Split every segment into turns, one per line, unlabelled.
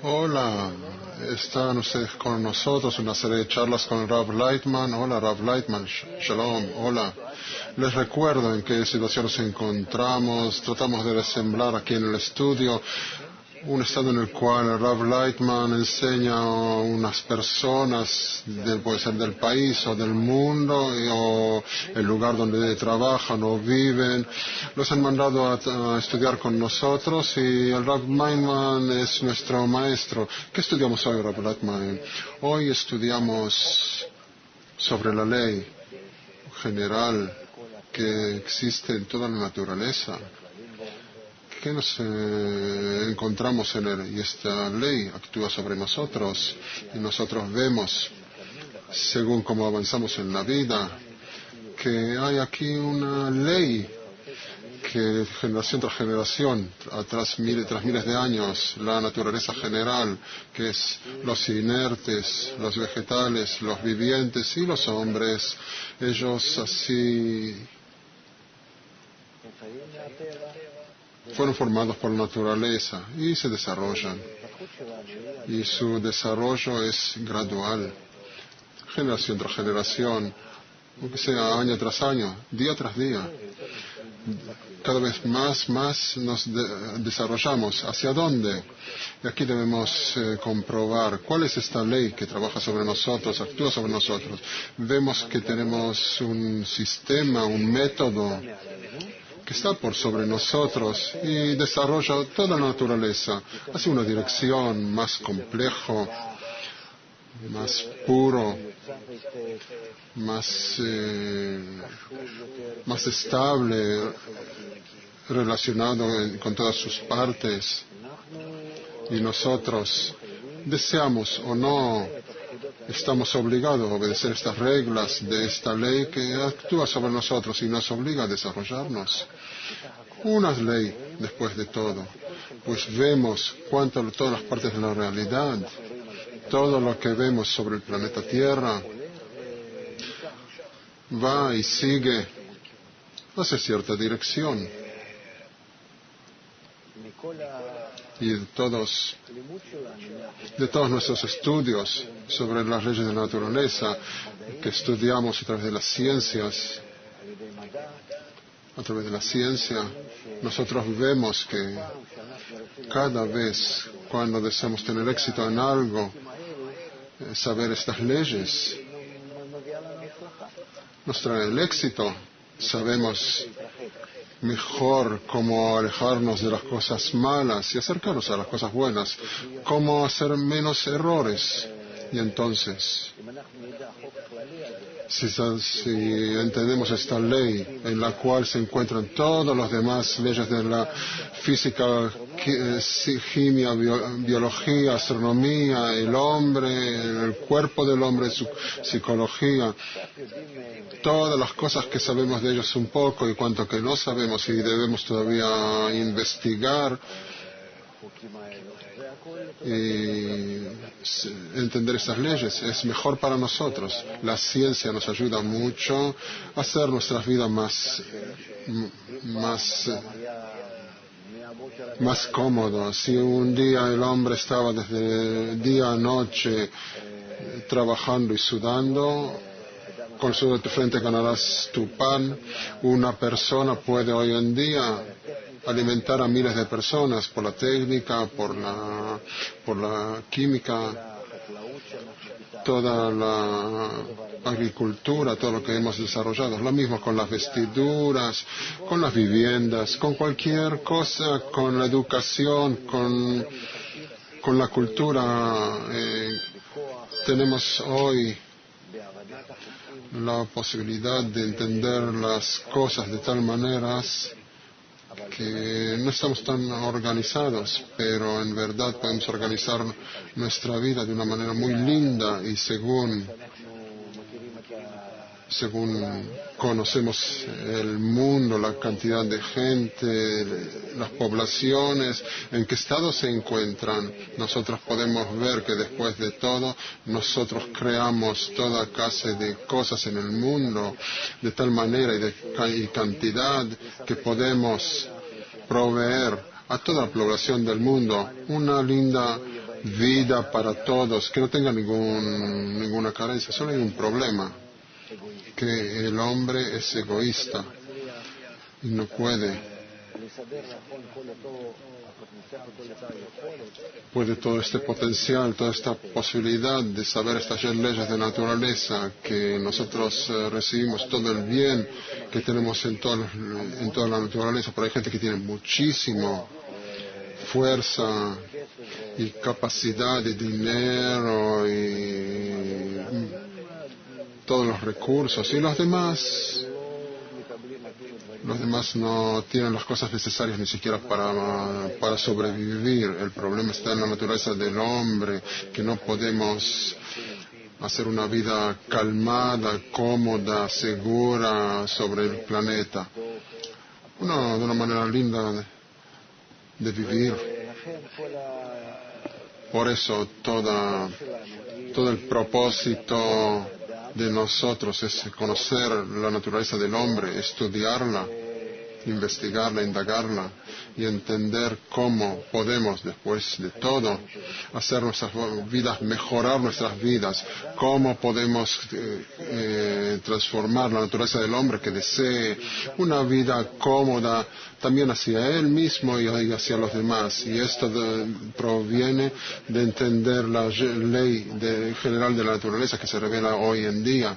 Hola, están ustedes con nosotros en una serie de charlas con Rav Lightman. Hola, Rav Lightman, shalom, hola. Les recuerdo en qué situación nos encontramos. Tratamos de resemblar aquí en el estudio un estado en el cual Rav Lightman enseña a unas personas, puede ser del país o del mundo, o el lugar donde trabajan o viven. Los han mandado a estudiar con nosotros y el Rav Lightman es nuestro maestro. ¿Qué estudiamos hoy, Rav Lightman? Hoy estudiamos sobre la ley general que existe en toda la naturaleza. ¿Qué nos encontramos en él? Y esta ley actúa sobre nosotros y nosotros vemos, según cómo avanzamos en la vida, que hay aquí una ley que generación tras generación, tras miles de años, la naturaleza general, que es los inertes, los vegetales, los vivientes y los hombres, ellos así fueron formados por la naturaleza y se desarrollan. Y su desarrollo es gradual, generación tras generación, aunque sea año tras año, día tras día. Cada vez más nos desarrollamos. ¿Hacia dónde? Y aquí debemos comprobar cuál es esta ley que trabaja sobre nosotros, actúa sobre nosotros. Vemos que tenemos un sistema, un método que está por sobre nosotros y desarrolla toda la naturaleza hacia una dirección más complejo, más puro, más estable, relacionado con todas sus partes. Y nosotros, deseamos o no, estamos obligados a obedecer estas reglas de esta ley que actúa sobre nosotros y nos obliga a desarrollarnos. Una ley, después de todo, pues vemos todas las partes de la realidad, todo lo que vemos sobre el planeta Tierra, va y sigue hacia cierta dirección. Y de todos nuestros estudios sobre las leyes de la naturaleza que estudiamos a través de las ciencias, nosotros vemos que cada vez cuando deseamos tener éxito en algo, saber estas leyes nos trae el éxito. Sabemos mejor cómo alejarnos de las cosas malas y acercarnos a las cosas buenas, cómo hacer menos errores. Y entonces, si entendemos esta ley en la cual se encuentran todas las demás leyes de la física, química, biología, astronomía, el hombre, el cuerpo del hombre, su psicología, todas las cosas que sabemos de ellos un poco y cuanto que no sabemos y debemos todavía investigar y entender estas leyes, es mejor para nosotros. La ciencia nos ayuda mucho a hacer nuestras vidas más cómodas. Si un día el hombre estaba desde día a noche trabajando y sudando, con el sudor de tu frente ganarás tu pan. Una persona puede hoy en día alimentar a miles de personas por la técnica, por la química, toda la agricultura, todo lo que hemos desarrollado. Lo mismo con las vestiduras, con las viviendas, con cualquier cosa, con la educación, con la cultura. Tenemos hoy la posibilidad de entender las cosas de tal manera que no estamos tan organizados, pero en verdad podemos organizar nuestra vida de una manera muy linda y según conocemos el mundo, la cantidad de gente, las poblaciones, en qué estado se encuentran, nosotros podemos ver que después de todo nosotros creamos toda clase de cosas en el mundo de tal manera y cantidad que podemos proveer a toda la población del mundo una linda vida para todos, que no tenga ninguna carencia. Solo hay un problema, que el hombre es egoísta y no puede todo este potencial, toda esta posibilidad de saber estas leyes de naturaleza, que nosotros recibimos todo el bien que tenemos en toda la naturaleza. Pero hay gente que tiene muchísimo fuerza y capacidad de dinero y todos los recursos, y los demás no tienen las cosas necesarias ni siquiera para sobrevivir. El problema está en la naturaleza del hombre, que no podemos hacer una vida calmada, cómoda, segura sobre el planeta. De una manera linda de vivir. Por eso todo el propósito de nosotros es conocer la naturaleza del hombre, estudiarla, investigarla, indagarla y entender cómo podemos, después de todo, hacer nuestras vidas, mejorar nuestras vidas, cómo podemos transformar la naturaleza del hombre, que desee una vida cómoda también hacia él mismo y hacia los demás. Y esto proviene de entender la ley general de la naturaleza que se revela hoy en día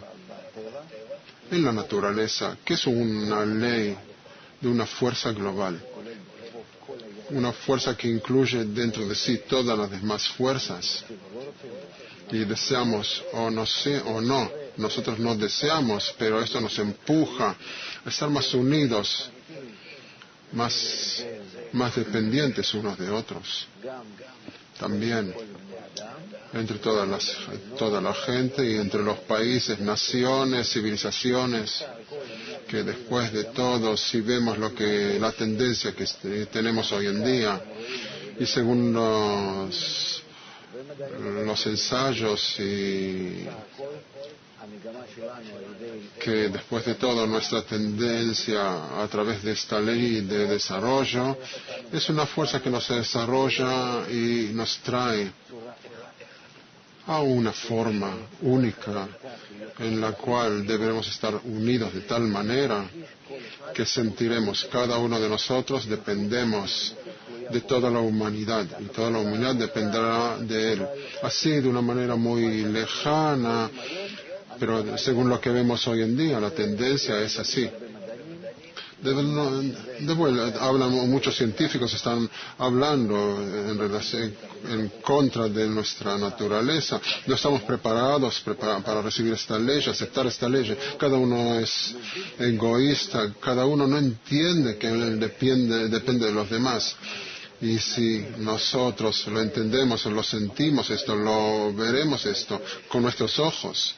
en la naturaleza, que es una ley de una fuerza global, una fuerza que incluye dentro de sí todas las demás fuerzas. Y deseamos o no, nosotros no deseamos, pero esto nos empuja a estar más unidos, más dependientes unos de otros. También entre toda la gente y entre los países, naciones, civilizaciones, que después de todo, si vemos la tendencia que tenemos hoy en día, y según los ensayos, y que después de todo nuestra tendencia a través de esta ley de desarrollo es una fuerza que nos desarrolla y nos trae a una forma única en la cual deberemos estar unidos de tal manera que sentiremos cada uno de nosotros dependemos de toda la humanidad y toda la humanidad dependerá de él. Así, de una manera muy lejana, pero según lo que vemos hoy en día, la tendencia es así. Muchos científicos están hablando en contra de nuestra naturaleza. No estamos preparados para recibir esta ley, aceptar esta ley. Cada uno es egoísta, cada uno no entiende que él depende de los demás. Y si nosotros lo entendemos, lo sentimos esto, lo veremos esto con nuestros ojos.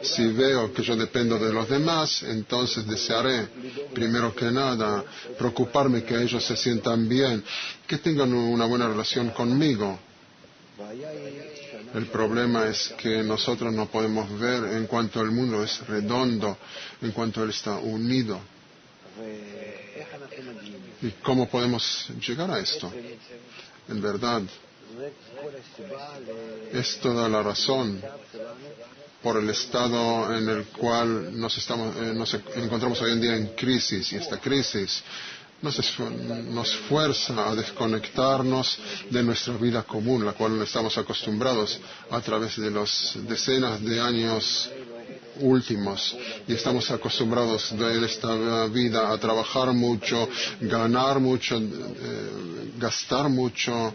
Si veo que yo dependo de los demás, entonces desearé, primero que nada, preocuparme que ellos se sientan bien, que tengan una buena relación conmigo. El problema es que nosotros no podemos ver en cuanto el mundo es redondo, en cuanto él está unido. ¿Y cómo podemos llegar a esto? En verdad, es toda la razón por el estado en el cual nos encontramos hoy en día en crisis, y esta crisis nos fuerza a desconectarnos de nuestra vida común, la cual estamos acostumbrados a través de las decenas de años últimos, y estamos acostumbrados en esta vida a trabajar mucho, ganar mucho, gastar mucho,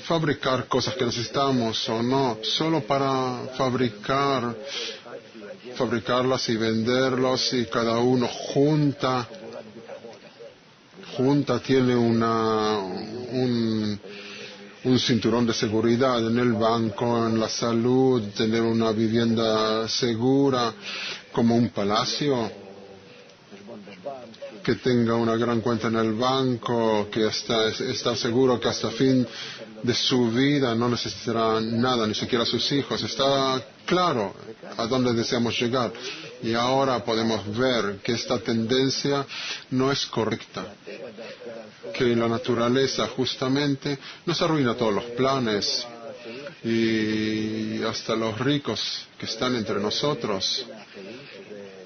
fabricar cosas que necesitamos o no, solo para fabricarlas y venderlas, y cada uno junta tiene un cinturón de seguridad en el banco, en la salud, tener una vivienda segura, como un palacio, que tenga una gran cuenta en el banco, que está seguro que hasta fin de su vida no necesitará nada, ni siquiera sus hijos. Está claro a dónde deseamos llegar. Y ahora podemos ver que esta tendencia no es correcta. que la naturaleza justamente nos arruina todos los planes y hasta los ricos que están entre nosotros.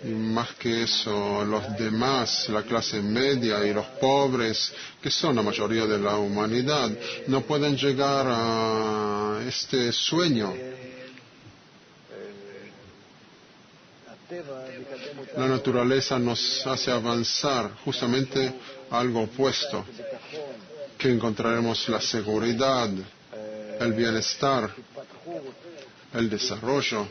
Y más que eso, los demás, la clase media y los pobres, que son la mayoría de la humanidad, no pueden llegar a este sueño. La naturaleza nos hace avanzar justamente a algo opuesto, que encontraremos la seguridad, el bienestar, el desarrollo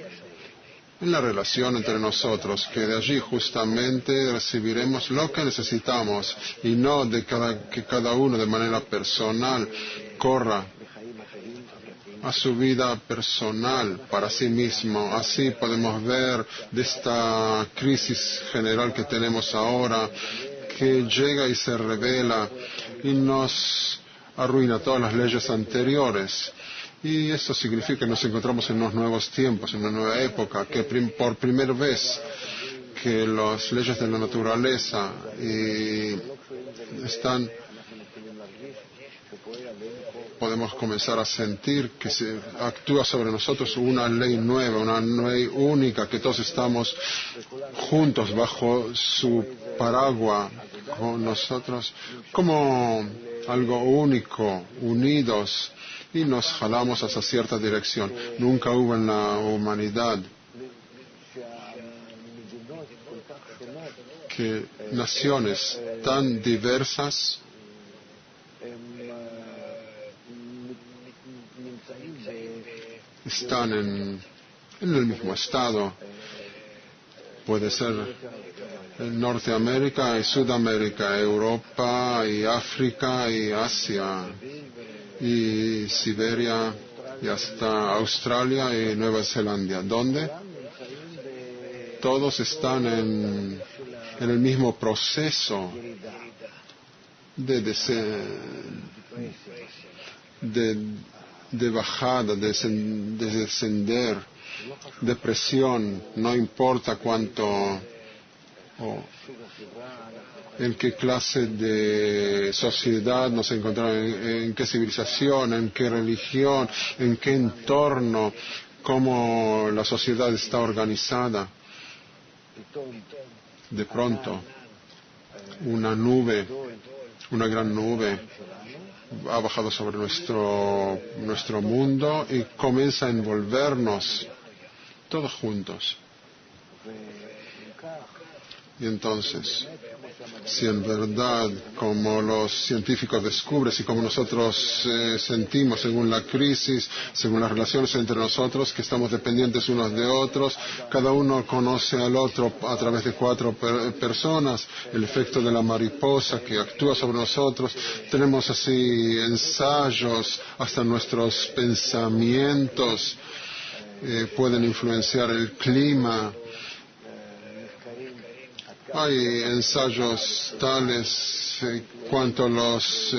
en la relación entre nosotros, que de allí justamente recibiremos lo que necesitamos y no que cada uno de manera personal corra a su vida personal para sí mismo. Así podemos ver de esta crisis general que tenemos ahora, que llega y se revela y nos arruina todas las leyes anteriores. Y esto significa que nos encontramos en unos nuevos tiempos, en una nueva época, que por primera vez que las leyes de la naturaleza podemos comenzar a sentir que se actúa sobre nosotros una ley nueva, una ley única, que todos estamos juntos bajo su paraguas con nosotros como algo único, unidos, y nos jalamos hacia cierta dirección. Nunca hubo en la humanidad que naciones tan diversas están en el mismo estado. Puede ser Norteamérica y Sudamérica, Europa y África y Asia y Siberia y hasta Australia y Nueva Zelanda, donde todos están en el mismo proceso de bajada, de descender, depresión, no importa cuánto o en qué clase de sociedad nos encontramos, en qué civilización, en qué religión, en qué entorno, cómo la sociedad está organizada. De pronto, una gran nube ha bajado sobre nuestro mundo y comienza a envolvernos todos juntos. Y entonces, si en verdad, como los científicos descubren y como nosotros sentimos según la crisis, según las relaciones entre nosotros, que estamos dependientes unos de otros, cada uno conoce al otro a través de 4 personas, el efecto de la mariposa que actúa sobre nosotros, tenemos así ensayos, hasta nuestros pensamientos pueden influenciar el clima. Hay ensayos tales cuanto los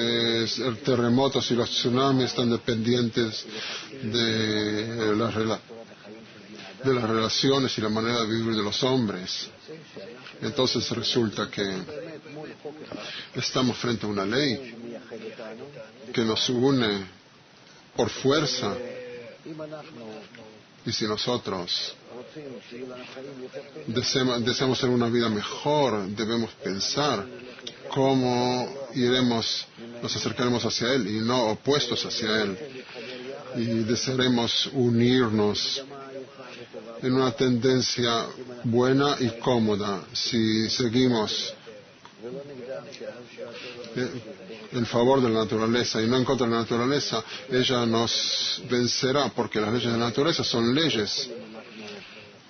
terremotos y los tsunamis están dependientes de las relaciones y la manera de vivir de los hombres. Entonces resulta que estamos frente a una ley que nos une por fuerza. Y si nosotros deseamos tener una vida mejor, debemos pensar cómo nos acercaremos hacia Él y no opuestos hacia Él. Y desearemos unirnos en una tendencia buena y cómoda. Si seguimos en favor de la naturaleza y no en contra de la naturaleza, ella nos vencerá, porque las leyes de la naturaleza son leyes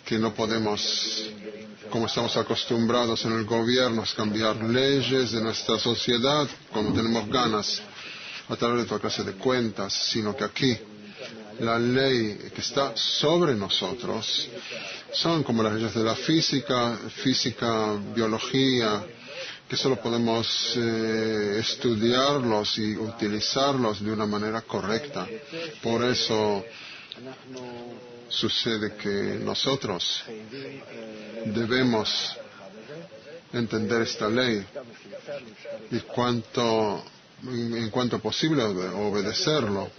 que no podemos, como estamos acostumbrados en el gobierno, a cambiar leyes de nuestra sociedad cuando tenemos ganas a través de toda clase de cuentas, sino que aquí la ley que está sobre nosotros son como las leyes de la física, biología, que solo podemos estudiarlos y utilizarlos de una manera correcta. Por eso sucede que nosotros debemos entender esta ley y cuanto en cuanto posible obedecerlo.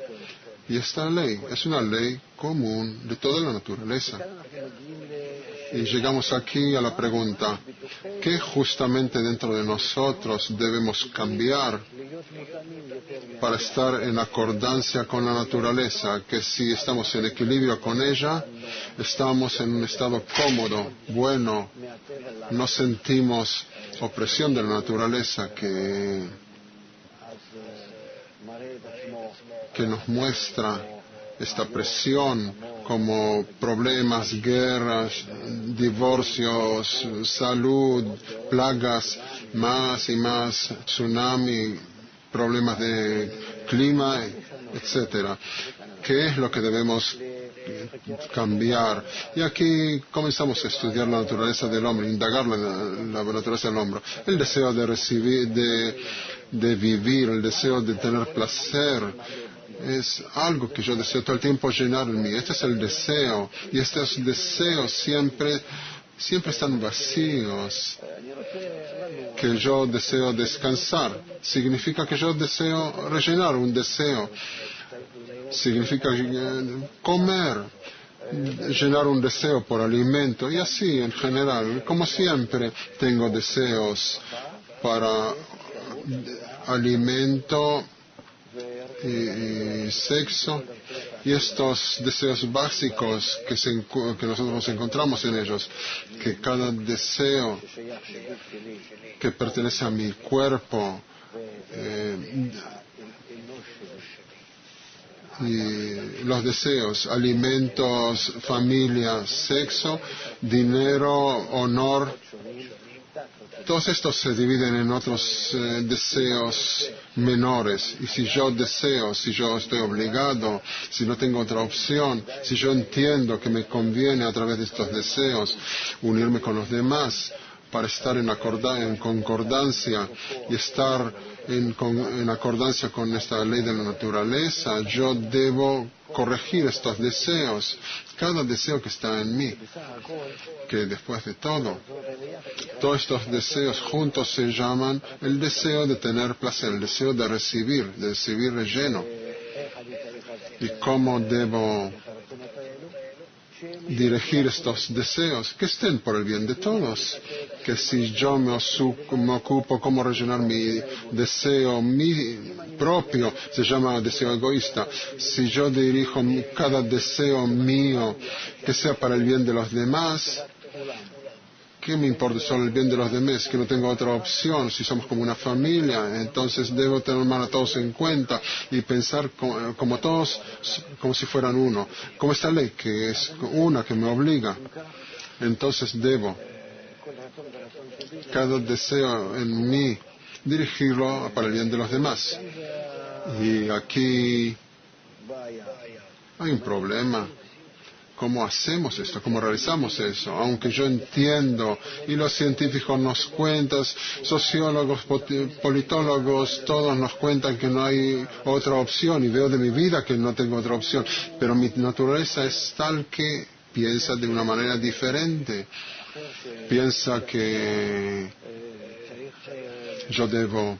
Y esta ley es una ley común de toda la naturaleza. Y llegamos aquí a la pregunta, ¿qué justamente dentro de nosotros debemos cambiar para estar en acordancia con la naturaleza? Que si estamos en equilibrio con ella, estamos en un estado cómodo, bueno, no sentimos opresión de la naturaleza que nos muestra esta presión como problemas, guerras, divorcios, salud, plagas, más y más, tsunami, problemas de clima, etcétera. ¿Qué es lo que debemos cambiar? Y aquí comenzamos a estudiar la naturaleza del hombre, indagar la naturaleza del hombre. El deseo de recibir, de vivir, el deseo de tener placer, es algo que yo deseo todo el tiempo llenar en mí. Este es el deseo. Y estos deseos siempre están vacíos. Que yo deseo descansar. Significa que yo deseo rellenar un deseo. Significa comer. Llenar un deseo por alimento. Y así en general. Como siempre tengo deseos para alimento y sexo, y estos deseos básicos que nosotros nos encontramos en ellos, que cada deseo que pertenece a mi cuerpo y los deseos, alimentos, familia, sexo, dinero, honor, todos estos se dividen en otros deseos menores. Y si yo deseo, si yo estoy obligado, si no tengo otra opción, si yo entiendo que me conviene a través de estos deseos unirme con los demás para estar en concordancia y estar en acordancia con esta ley de la naturaleza, yo debo corregir estos deseos, cada deseo que está en mí, que después de todo, todos estos deseos juntos se llaman el deseo de tener placer, el deseo de recibir relleno. ¿Y cómo debo dirigir estos deseos? Que estén por el bien de todos. Que si yo me ocupo cómo rellenar mi deseo propio, se llama deseo egoísta. Si yo dirijo cada deseo mío que sea para el bien de los demás, ¿qué me importa solo el bien de los demás? Que no tengo otra opción. Si somos como una familia, entonces debo tomar a todos en cuenta y pensar como todos, como si fueran uno. Como esta ley, que es una que me obliga. Entonces debo cada deseo en mí dirigirlo para el bien de los demás. Y aquí hay un problema. ¿Cómo hacemos esto? ¿Cómo realizamos eso? Aunque yo entiendo, y los científicos nos cuentan, sociólogos, politólogos, todos nos cuentan que no hay otra opción, y veo de mi vida que no tengo otra opción, pero mi naturaleza es tal que piensa de una manera diferente. Piensa que yo debo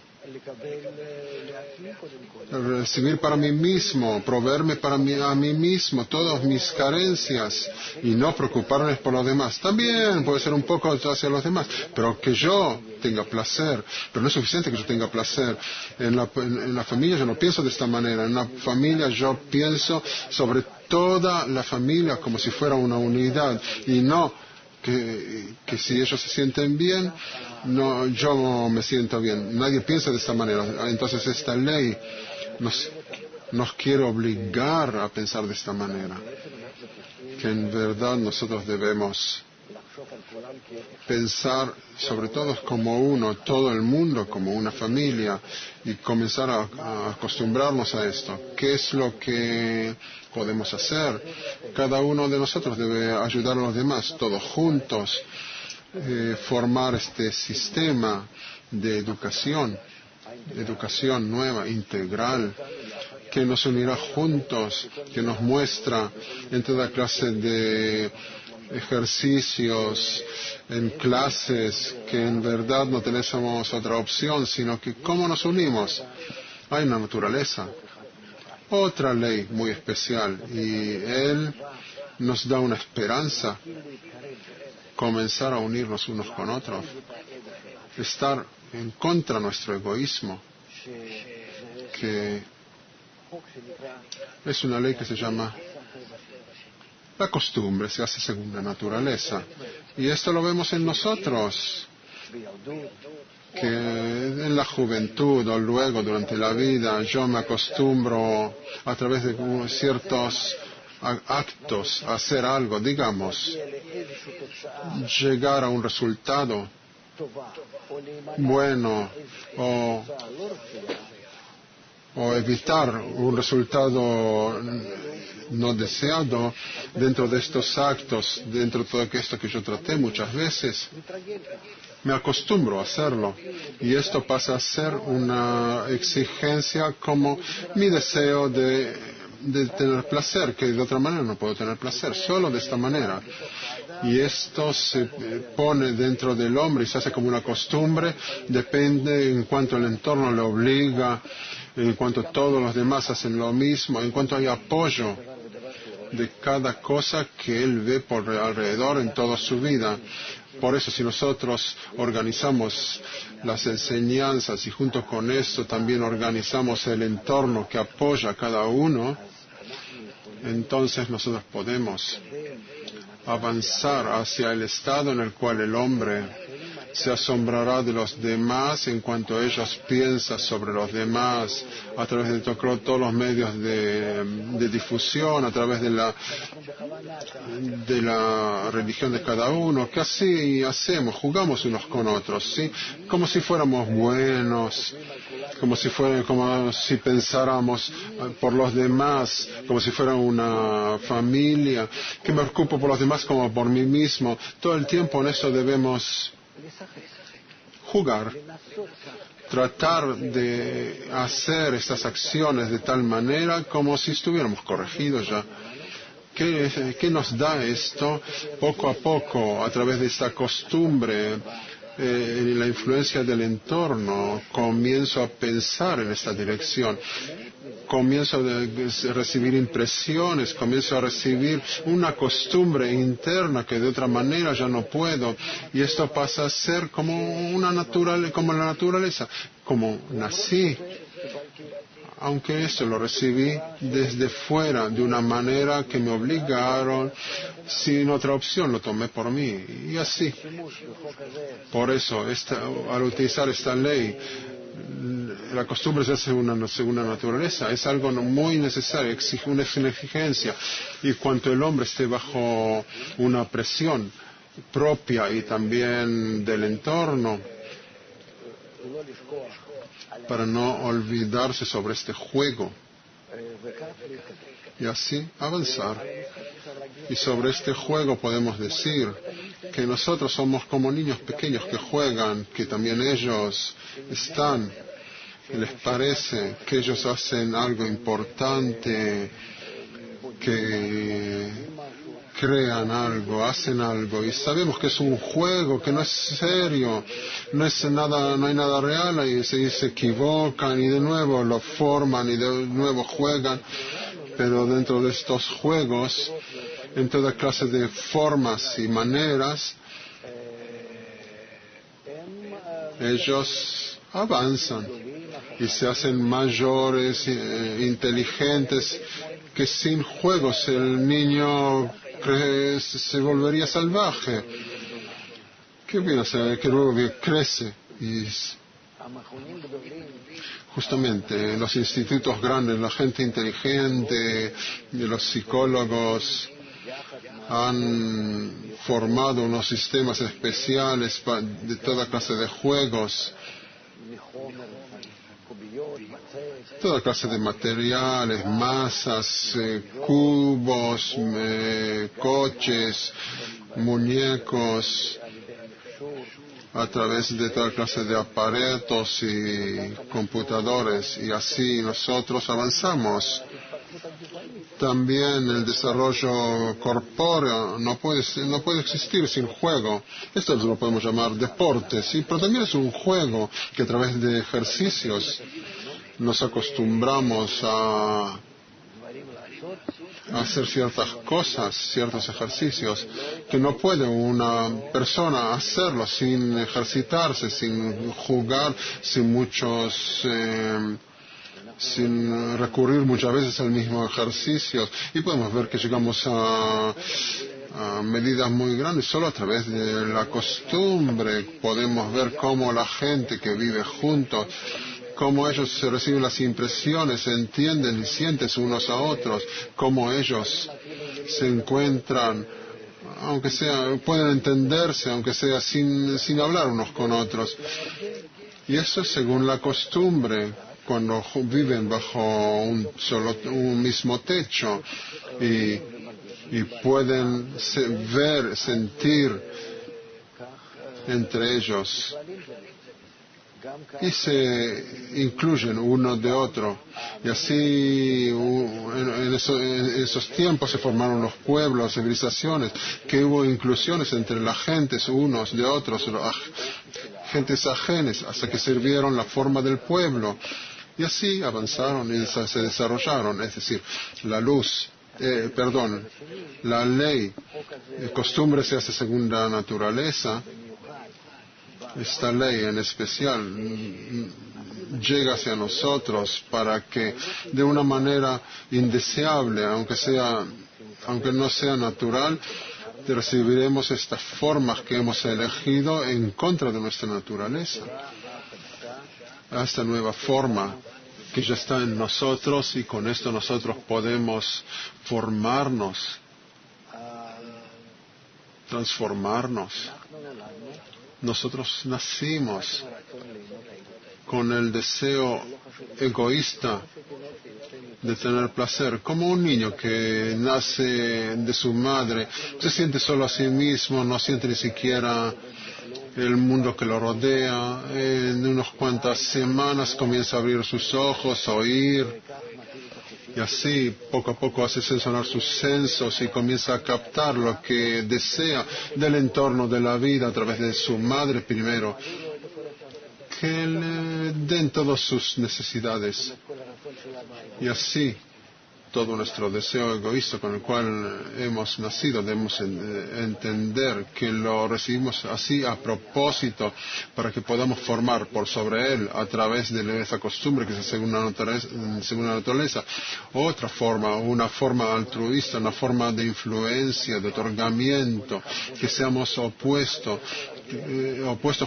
recibir para mí mismo, proveerme a mí mismo todas mis carencias y no preocuparme por los demás. También puede ser un poco hacia los demás, pero que yo tenga placer. Pero no es suficiente que yo tenga placer. En la familia yo no pienso de esta manera. En la familia yo pienso sobre toda la familia como si fuera una unidad y no que si ellos se sienten bien, no, yo me siento bien. Nadie piensa de esta manera. Entonces esta ley nos quiere obligar a pensar de esta manera. Que en verdad nosotros debemos pensar sobre todos como uno, todo el mundo como una familia, y comenzar a acostumbrarnos a esto. ¿Qué es lo que podemos hacer? Cada uno de nosotros debe ayudar a los demás, todos juntos, formar este sistema de educación nueva, integral, que nos unirá juntos, que nos muestra en toda clase de ejercicios, en clases, que en verdad no tenemos otra opción, sino que cómo nos unimos. Hay una naturaleza, otra ley muy especial, y Él nos da una esperanza, comenzar a unirnos unos con otros, estar en contra de nuestro egoísmo, que es una ley que se llama la costumbre, se hace según la naturaleza. Y esto lo vemos en nosotros, que en la juventud o luego durante la vida yo me acostumbro a través de ciertos actos a hacer algo, digamos, llegar a un resultado bueno o evitar un resultado no deseado dentro de estos actos, dentro de todo esto que yo traté muchas veces. Me acostumbro a hacerlo y esto pasa a ser una exigencia como mi deseo de tener placer, que de otra manera no puedo tener placer, solo de esta manera. Y esto se pone dentro del hombre y se hace como una costumbre, depende en cuanto el entorno le obliga, en cuanto todos los demás hacen lo mismo, en cuanto hay apoyo de cada cosa que él ve por alrededor en toda su vida. Por eso, si nosotros organizamos las enseñanzas y junto con eso también organizamos el entorno que apoya a cada uno, entonces nosotros podemos avanzar hacia el estado en el cual el hombre se asombrará de los demás en cuanto ellos piensan sobre los demás a través de todos los medios de difusión, a través de la religión de cada uno, que así hacemos, jugamos unos con otros, ¿sí? Como si fuéramos buenos, como si pensáramos por los demás, como si fuera una familia, que me ocupo por los demás como por mí mismo. Todo el tiempo en eso debemos jugar, tratar de hacer estas acciones de tal manera como si estuviéramos corregidos ya. ¿Qué nos da esto? Poco a poco, a través de esta costumbre, la influencia del entorno, comienzo a pensar en esta dirección. Comienzo a recibir impresiones, comienzo a recibir una costumbre interna que de otra manera ya no puedo. Y esto pasa a ser como la naturaleza, como nací. Aunque esto lo recibí desde fuera, de una manera que me obligaron, sin otra opción lo tomé por mí, y así. Por eso, al utilizar esta ley, la costumbre se hace según la naturaleza, es algo muy necesario, una exigencia, y cuanto el hombre esté bajo una presión propia y también del entorno, para no olvidarse sobre este juego y así avanzar. Y sobre este juego podemos decir que nosotros somos como niños pequeños que juegan, que también ellos están, les parece que ellos hacen algo importante, que crean algo, hacen algo, y sabemos que es un juego, que no es serio, no hay nada real, y se equivocan y de nuevo lo forman y de nuevo juegan, pero dentro de estos juegos, en toda clase de formas y maneras, ellos avanzan y se hacen mayores, inteligentes, que sin juegos el niño se volvería salvaje. ¿Qué viene a ser? Que luego crece y justamente en los institutos grandes, la gente inteligente, los psicólogos han formado unos sistemas especiales de toda clase de juegos, toda clase de materiales, masas, cubos, coches, muñecos, a través de toda clase de aparatos y computadores, y así nosotros avanzamos. También el desarrollo corpóreo no puede existir sin juego. Esto lo podemos llamar deporte, sí, pero también es un juego que a través de ejercicios nos acostumbramos a hacer ciertas cosas, ciertos ejercicios, que no puede una persona hacerlo sin ejercitarse, sin jugar, sin recurrir muchas veces al mismo ejercicio. Y podemos ver que llegamos a medidas muy grandes solo a través de la costumbre. Podemos ver cómo la gente que vive juntos, cómo ellos se reciben las impresiones, se entienden y sienten unos a otros, cómo ellos se encuentran, aunque sea, pueden entenderse, aunque sea sin hablar unos con otros. Y eso es según la costumbre, cuando viven bajo un mismo techo y pueden ver, sentir entre ellos. Y se incluyen uno de otro. Y así en esos tiempos se formaron los pueblos, civilizaciones, que hubo inclusiones entre las gentes unos de otros, gentes ajenas, hasta que sirvieron la forma del pueblo. Y así avanzaron y se desarrollaron, es decir, la ley, costumbre se hace según la naturaleza. Esta ley en especial llega hacia nosotros para que de una manera indeseable, aunque no sea natural, recibiremos estas formas que hemos elegido en contra de nuestra naturaleza. Esta nueva forma que ya está en nosotros, y con esto nosotros podemos formarnos, transformarnos. Nosotros nacimos con el deseo egoísta de tener placer, como un niño que nace de su madre, se siente solo a sí mismo, no siente ni siquiera el mundo que lo rodea. En unas cuantas semanas comienza a abrir sus ojos, a oír, y así poco a poco hace sonar sus sensos y comienza a captar lo que desea del entorno de la vida a través de su madre primero, que le den todas sus necesidades. Y así todo nuestro deseo egoísta con el cual hemos nacido, debemos entender que lo recibimos así a propósito, para que podamos formar por sobre él a través de esa costumbre que es según la naturaleza, otra forma, una forma altruista, una forma de influencia, de otorgamiento, que seamos opuestos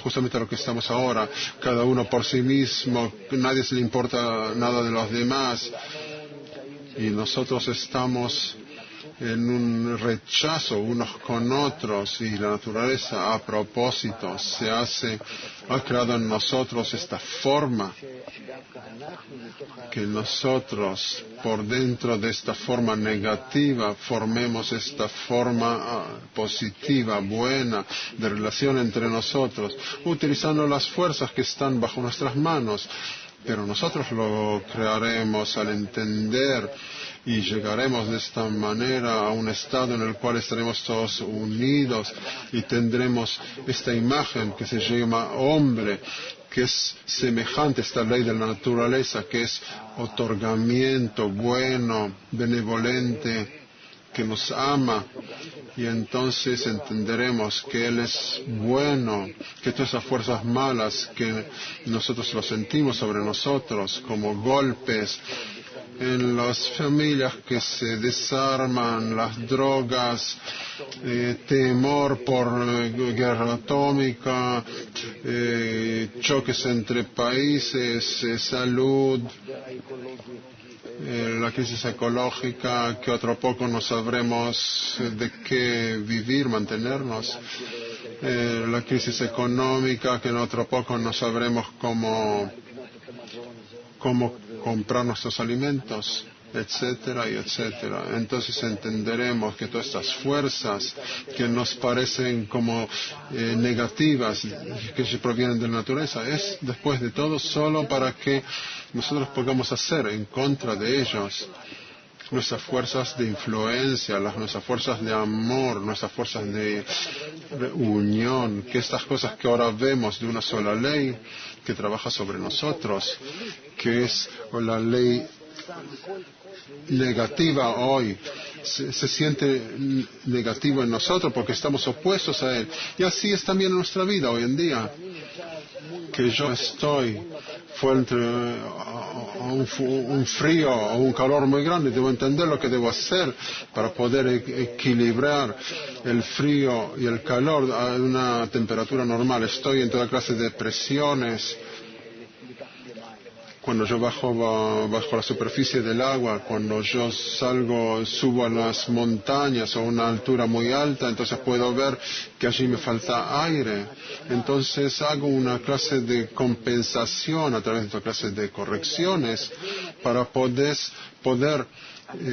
justamente a lo que estamos ahora, cada uno por sí mismo, nadie se le importa nada de los demás. Y nosotros estamos en un rechazo unos con otros, y la naturaleza a propósito ha creado en nosotros esta forma, que nosotros por dentro de esta forma negativa formemos esta forma positiva, buena, de relación entre nosotros, utilizando las fuerzas que están bajo nuestras manos. Pero nosotros lo crearemos al entender, y llegaremos de esta manera a un estado en el cual estaremos todos unidos y tendremos esta imagen que se llama hombre, que es semejante a esta ley de la naturaleza, que es otorgamiento, bueno, benevolente, que nos ama. Y entonces entenderemos que Él es bueno, que todas esas fuerzas malas que nosotros lo sentimos sobre nosotros, como golpes en las familias que se desarman, las drogas, temor por guerra atómica, choques entre países, salud, la crisis ecológica, que otro poco no sabremos de qué vivir, mantenernos, la crisis económica, que en otro poco no sabremos cómo comprar nuestros alimentos, etcétera y etcétera. Entonces entenderemos que todas estas fuerzas que nos parecen como negativas, que se provienen de la naturaleza, es después de todo solo para que nosotros podamos hacer en contra de ellos, nuestras fuerzas de influencia, nuestras fuerzas de amor, nuestras fuerzas de unión, que estas cosas que ahora vemos de una sola ley que trabaja sobre nosotros, que es la ley negativa hoy, se siente negativo en nosotros porque estamos opuestos a él. Y así es también en nuestra vida hoy en día, que yo estoy frente a un frío o un calor muy grande. Debo entender lo que debo hacer para poder equilibrar el frío y el calor a una temperatura normal. Estoy en toda clase de presiones. Cuando yo bajo la superficie del agua, cuando yo subo a las montañas o a una altura muy alta, entonces puedo ver que allí me falta aire. Entonces hago una clase de compensación a través de esta clase de correcciones para poder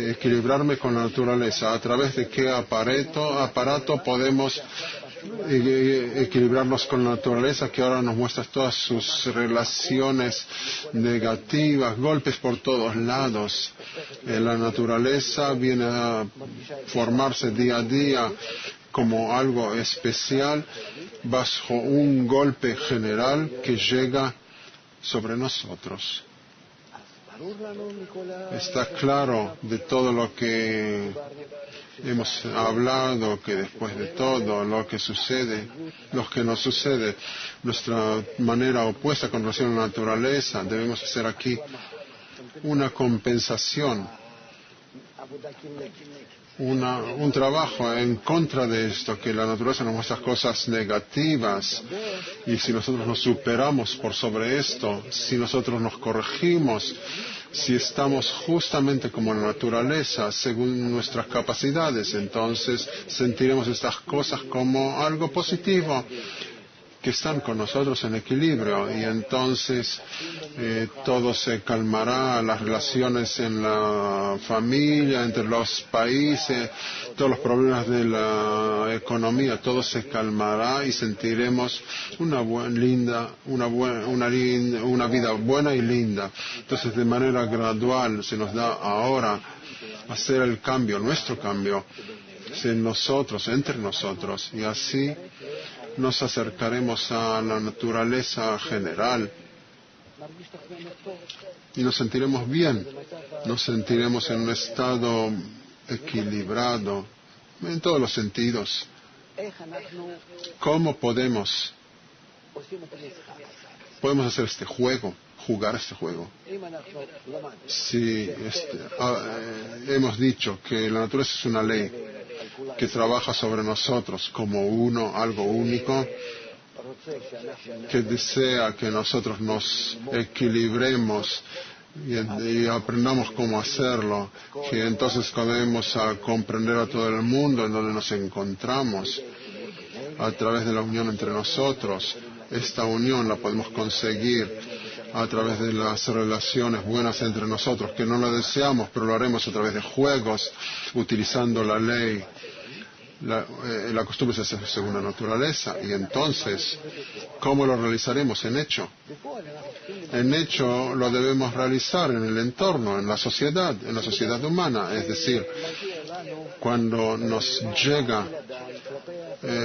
equilibrarme con la naturaleza. ¿A través de qué aparato podemos equilibrarnos con la naturaleza, que ahora nos muestra todas sus relaciones negativas, golpes por todos lados? La naturaleza viene a formarse día a día como algo especial bajo un golpe general que llega sobre nosotros. Está claro de todo lo que hemos hablado, que después de todo lo que sucede, lo que nos sucede, nuestra manera opuesta con relación a la naturaleza, debemos hacer aquí una compensación, un trabajo en contra de esto, que la naturaleza nos muestra cosas negativas, y si nosotros nos superamos por sobre esto, si nosotros nos corregimos, si estamos justamente como la naturaleza, según nuestras capacidades, entonces sentiremos estas cosas como algo positivo, que están con nosotros en equilibrio, y entonces todo se calmará, las relaciones en la familia, entre los países, todos los problemas de la economía, todo se calmará y sentiremos una vida buena y linda. Entonces, de manera gradual se nos da ahora hacer el cambio, nuestro cambio, en nosotros, entre nosotros, y así nos acercaremos a la naturaleza general y nos sentiremos bien, nos sentiremos en un estado equilibrado en todos los sentidos. ¿Cómo podemos hacer este juego, jugar este juego? Si hemos dicho que la naturaleza es una ley que trabaja sobre nosotros como algo único, que desea que nosotros nos equilibremos y aprendamos cómo hacerlo, que entonces podemos comprender a todo el mundo en donde nos encontramos a través de la unión entre nosotros. Esta unión la podemos conseguir a través de las relaciones buenas entre nosotros, que no la deseamos, pero lo haremos a través de juegos, utilizando la ley. La costumbre se hace según la naturaleza, y entonces, ¿cómo lo realizaremos? En hecho. En hecho lo debemos realizar en el entorno, en la sociedad humana, es decir, cuando nos llega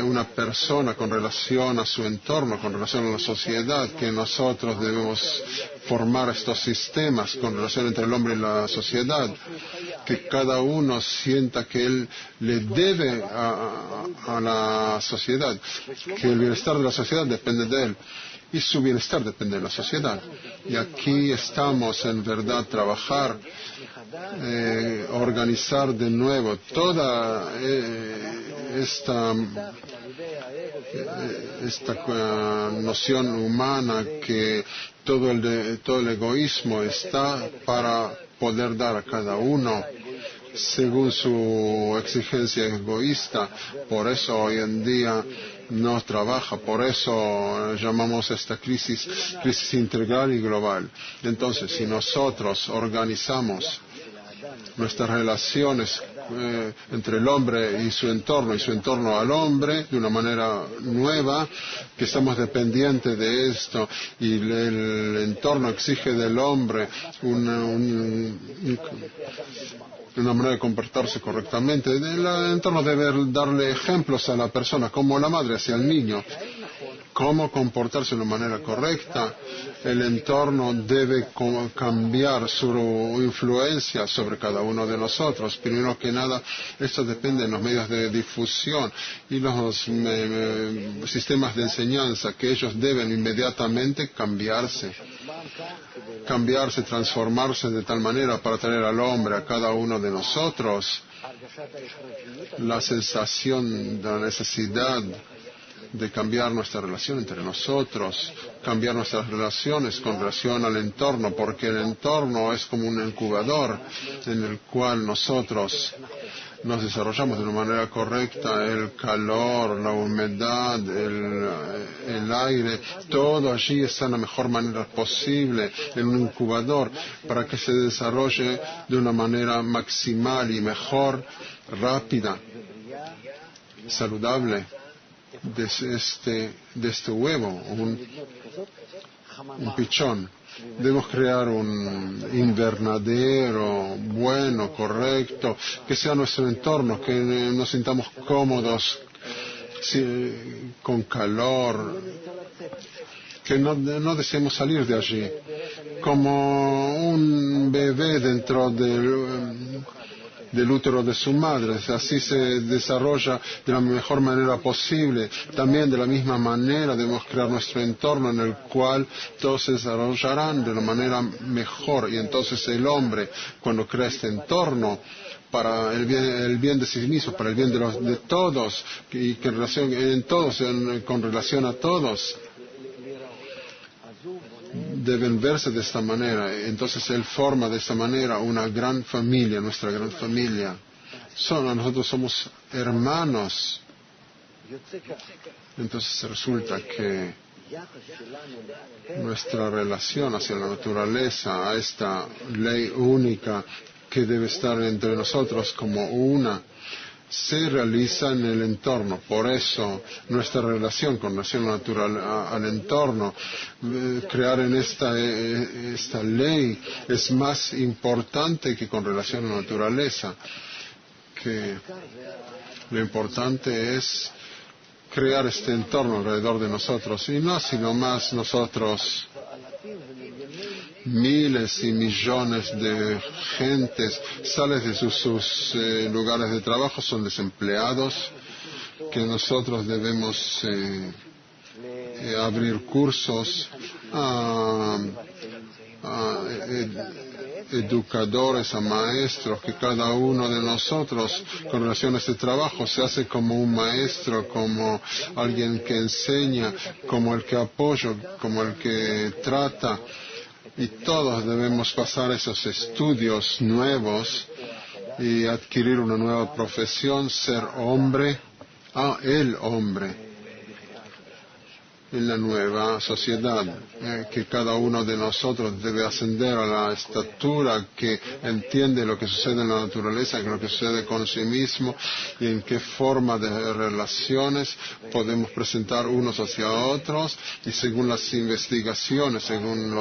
una persona con relación a su entorno, con relación a la sociedad, que nosotros debemos formar estos sistemas con relación entre el hombre y la sociedad, que cada uno sienta que él le debe a la sociedad, que el bienestar de la sociedad depende de él y su bienestar depende de la sociedad. Y aquí estamos en verdad trabajar, organizar de nuevo toda esta noción humana, que todo el egoísmo está para poder dar a cada uno según su exigencia egoísta. Por eso hoy en día no trabaja, por eso llamamos esta crisis integral y global. Entonces, si nosotros organizamos nuestras relaciones entre el hombre y su entorno al hombre de una manera nueva, que estamos dependientes de esto y el entorno exige del hombre una manera de comportarse correctamente. El entorno debe darle ejemplos a la persona, como la madre hacia el niño, cómo comportarse de una manera correcta. El entorno debe cambiar su influencia sobre cada uno de nosotros. Primero que nada, esto depende de los medios de difusión y los sistemas de enseñanza, que ellos deben inmediatamente cambiarse, transformarse de tal manera para traer al hombre, a cada uno de nosotros, la sensación de la necesidad de cambiar nuestra relación entre nosotros, cambiar nuestras relaciones con relación al entorno, porque el entorno es como un incubador en el cual nosotros nos desarrollamos de una manera correcta. El calor, la humedad, el aire, todo allí está en la mejor manera posible, en un incubador, para que se desarrolle de una manera maximal y mejor, rápida, saludable. De este huevo, un pichón. Debemos crear un invernadero bueno, correcto, que sea nuestro entorno, que nos sintamos cómodos, con calor, que no deseemos salir de allí, como un bebé dentro del útero de su madre. Así se desarrolla de la mejor manera posible. También de la misma manera debemos crear nuestro entorno en el cual todos se desarrollarán de la manera mejor. Y entonces el hombre, cuando crea este entorno para el bien de sí mismo, para el bien de todos, y que con relación a todos, deben verse de esta manera. Entonces él forma de esta manera una gran familia, nuestra gran familia. Nosotros somos hermanos. Entonces resulta que nuestra relación hacia la naturaleza, a esta ley única que debe estar entre nosotros como una, se realiza en el entorno. Por eso nuestra relación con relación natural al entorno, crear en esta ley es más importante que con relación a la naturaleza. Que lo importante es crear este entorno alrededor de nosotros, y no sino más nosotros. Miles y millones de gentes salen de sus lugares de trabajo, son desempleados, que nosotros debemos abrir cursos a educadores, a maestros, que cada uno de nosotros con relación a este trabajo se hace como un maestro, como alguien que enseña, como el que apoya, como el que trata. Y todos debemos pasar esos estudios nuevos y adquirir una nueva profesión, ser hombre, el hombre en la nueva sociedad, que cada uno de nosotros debe ascender a la estatura que entiende lo que sucede en la naturaleza, lo que sucede con sí mismo, y en qué forma de relaciones podemos presentar unos hacia otros, y según las investigaciones, según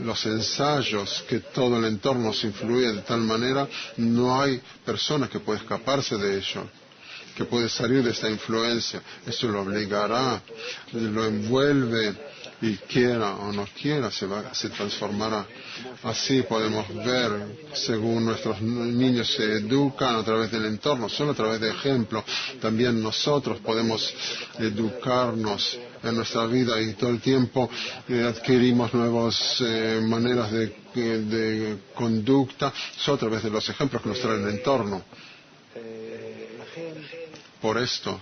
los ensayos, que todo el entorno nos influye de tal manera, no hay persona que pueda escaparse de ello, que puede salir de esta influencia. Eso lo obligará, lo envuelve, y quiera o no quiera se transformará. Así podemos ver, según nuestros niños se educan a través del entorno, solo a través de ejemplo. También nosotros podemos educarnos en nuestra vida, y todo el tiempo adquirimos nuevas maneras de conducta, solo a través de los ejemplos que nos trae el entorno. Por esto,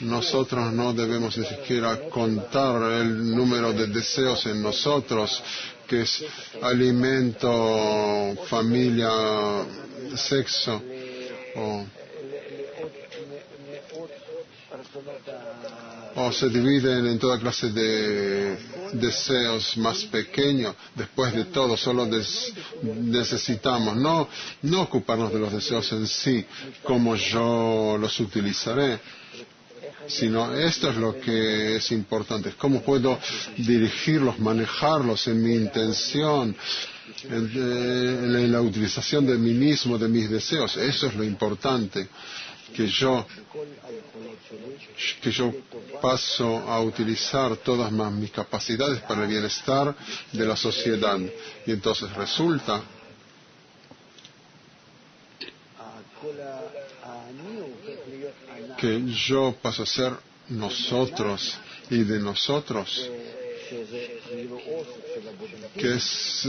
nosotros no debemos ni siquiera contar el número de deseos en nosotros, que es alimento, familia, sexo, o se dividen en toda clase de deseos más pequeños. Después de todo, solo necesitamos no ocuparnos de los deseos en sí, como yo los utilizaré, sino esto es lo que es importante. ¿Cómo puedo dirigirlos, manejarlos en mi intención, en la utilización de mí mismo, de mis deseos? Eso es lo importante, que yo paso a utilizar todas mis capacidades para el bienestar de la sociedad. Y entonces resulta que yo paso a ser nosotros, y de nosotros, que es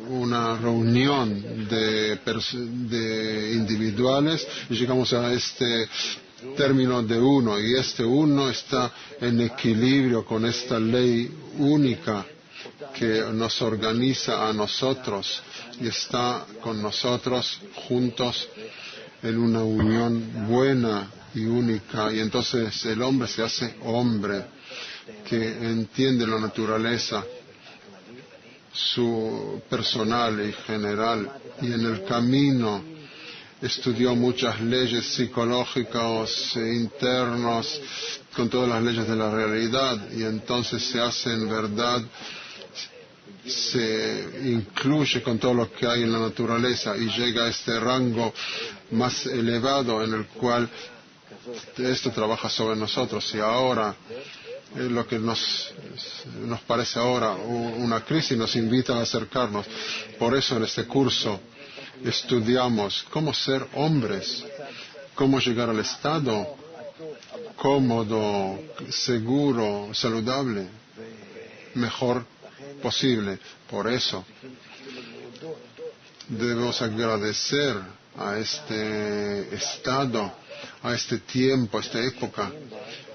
una reunión de individuales, y llegamos a este término de uno, y este uno está en equilibrio con esta ley única que nos organiza a nosotros y está con nosotros juntos en una unión buena y única. Y entonces el hombre se hace hombre, que entiende la naturaleza, su personal y general, y en el camino estudió muchas leyes psicológicas internas con todas las leyes de la realidad, y entonces se hace en verdad, se incluye con todo lo que hay en la naturaleza y llega a este rango más elevado en el cual esto trabaja sobre nosotros. Y ahora lo que nos parece ahora una crisis nos invita a acercarnos. Por eso en este curso estudiamos cómo ser hombres, cómo llegar al estado cómodo, seguro, saludable, mejor posible. Por eso debemos agradecer a este estado, a este tiempo, a esta época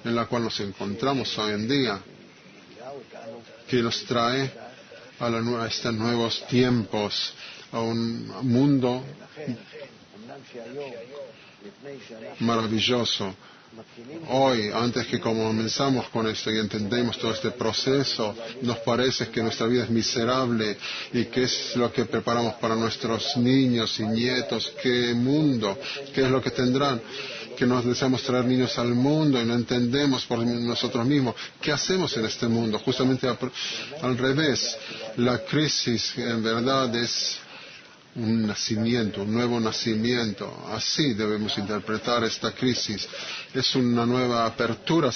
en la cual nos encontramos hoy en día, que nos trae a estos nuevos tiempos, a un mundo maravilloso. Hoy, antes que comenzamos con esto y entendemos todo este proceso, nos parece que nuestra vida es miserable y qué es lo que preparamos para nuestros niños y nietos, qué mundo, qué es lo que tendrán, que nos deseamos traer niños al mundo y no entendemos por nosotros mismos qué hacemos en este mundo. Justamente al revés, la crisis en verdad es un nacimiento, un nuevo nacimiento. Así debemos interpretar esta crisis. Es una nueva apertura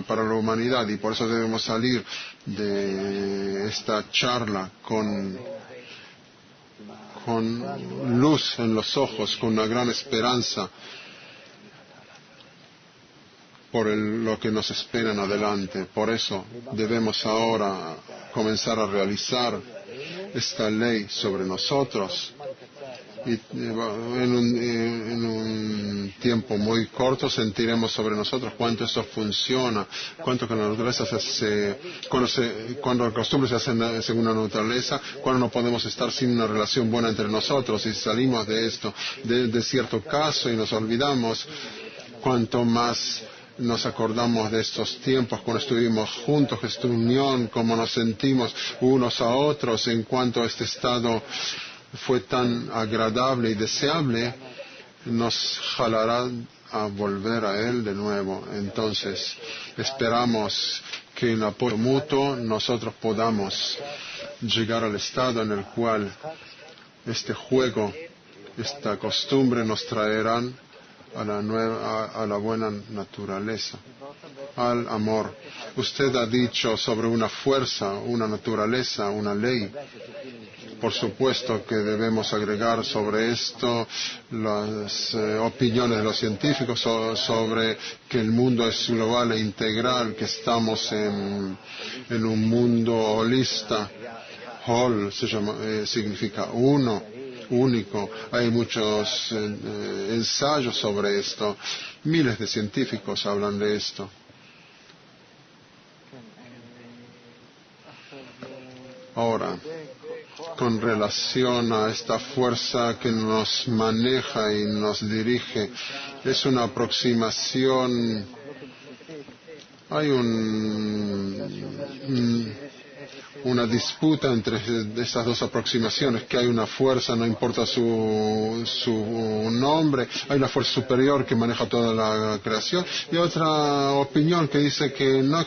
para la humanidad, y por eso debemos salir de esta charla con luz en los ojos, con una gran esperanza por lo que nos espera en adelante. Por eso debemos ahora comenzar a realizar esta ley sobre nosotros, y en un tiempo muy corto sentiremos sobre nosotros cuánto esto funciona, cuánto que la naturaleza cuando las costumbres se hacen según la naturaleza, cuando no podemos estar sin una relación buena entre nosotros, y salimos de esto, de cierto caso, y nos olvidamos, cuanto más nos acordamos de estos tiempos cuando estuvimos juntos, esta unión, cómo nos sentimos unos a otros, en cuanto este estado fue tan agradable y deseable, nos jalará a volver a él de nuevo. Entonces, esperamos que en apoyo mutuo nosotros podamos llegar al estado en el cual este juego, esta costumbre nos traerán a la buena naturaleza, al amor. Usted ha dicho sobre una fuerza, una naturaleza, una ley. Por supuesto que debemos agregar sobre esto las opiniones de los científicos sobre que el mundo es global e integral, que estamos en un mundo holista. Hol significa uno, único. Hay muchos ensayos sobre esto. Miles de científicos hablan de esto. Ahora, con relación a esta fuerza que nos maneja y nos dirige, es una aproximación Hay una disputa entre estas dos aproximaciones, que hay una fuerza, no importa su nombre, hay una fuerza superior que maneja toda la creación, y otra opinión que dice que no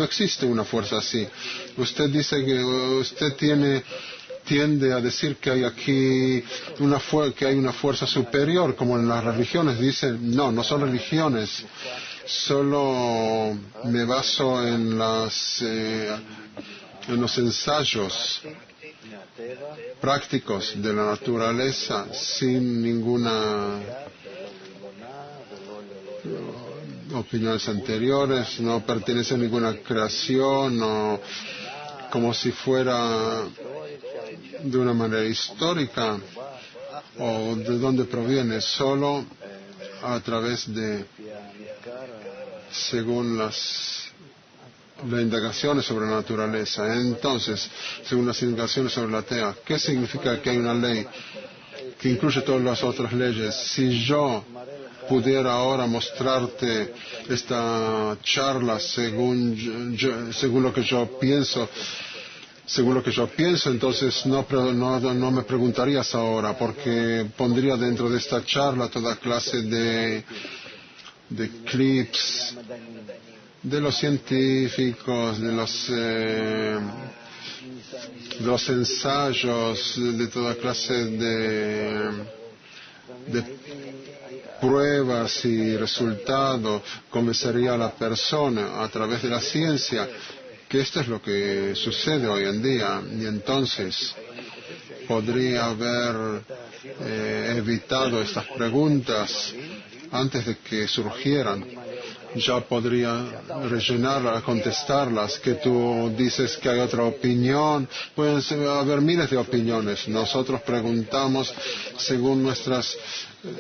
existe una fuerza así. Usted dice que usted tiende a decir que hay aquí que hay una fuerza superior, como en las religiones. Dicen, no son religiones. Solo me baso en los ensayos prácticos de la naturaleza, sin ninguna opiniones anteriores, no pertenece a ninguna creación, no, como si fuera de una manera histórica, o de dónde proviene, solo a través de, según las indagaciones sobre la naturaleza. Entonces, según las indagaciones sobre la Tierra, ¿qué significa que hay una ley que incluye todas las otras leyes? Si yo pudiera ahora mostrarte esta charla según lo que yo pienso, entonces no me preguntarías ahora, porque pondría dentro de esta charla toda clase de clips de los científicos, de los ensayos, de toda clase de pruebas y resultados. Convencería a la persona a través de la ciencia que esto es lo que sucede hoy en día, y entonces podría haber evitado estas preguntas antes de que surgieran. Ya podría rellenarlas, contestarlas, que tú dices que hay otra opinión. Pueden haber miles de opiniones. Nosotros preguntamos según nuestras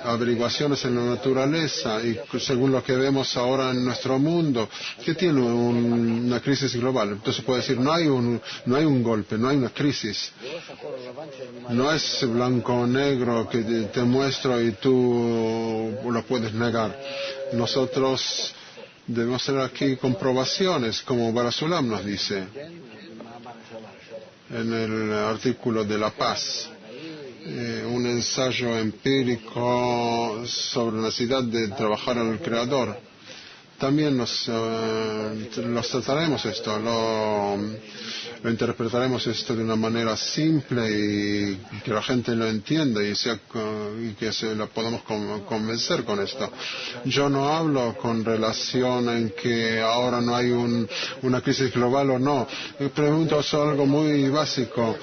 averiguaciones en la naturaleza y según lo que vemos ahora en nuestro mundo, que tiene una crisis global. Entonces puede decir, no hay un golpe, no hay una crisis. No es blanco o negro que te muestro y tú lo puedes negar. Nosotros debemos hacer aquí comprobaciones, como Barasulam nos dice en el artículo de La Paz. Un ensayo empírico sobre la necesidad de trabajar en el Creador. También los trataremos esto, lo interpretaremos esto de una manera simple y que la gente lo entienda y que la podamos convencer con esto. Yo no hablo con relación en que ahora no hay una crisis global o no. Me pregunto sobre algo muy básico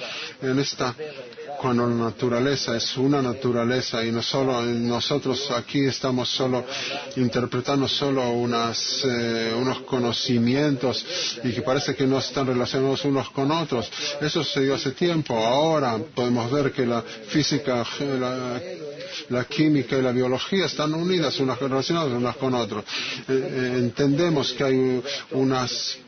cuando la naturaleza es una naturaleza y no solo nosotros aquí estamos solo interpretando solo unos conocimientos y que parece que no están relacionados unos con otros. Eso sucedió hace tiempo. Ahora podemos ver que la física, la química y la biología están unidas, relacionadas unas con otras. Entendemos que hay unas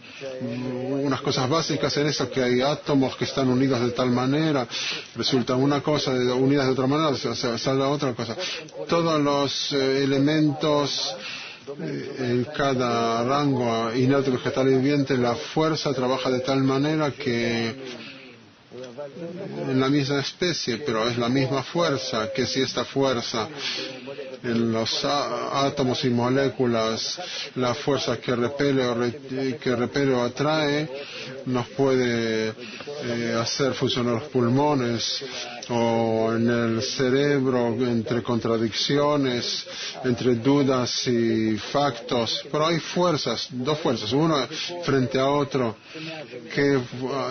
cosas básicas en eso, que hay átomos que están unidos de tal manera, resulta una cosa unidas de otra manera, sale otra cosa. Todos los elementos en cada rango inerte, vegetal y viviente, la fuerza trabaja de tal manera que en la misma especie, pero es la misma fuerza, que si esta fuerza en los átomos y moléculas, la fuerza que repele o atrae, nos puede hacer funcionar los pulmones, o en el cerebro, entre contradicciones, entre dudas y factos. Pero hay dos fuerzas, uno frente a otro, que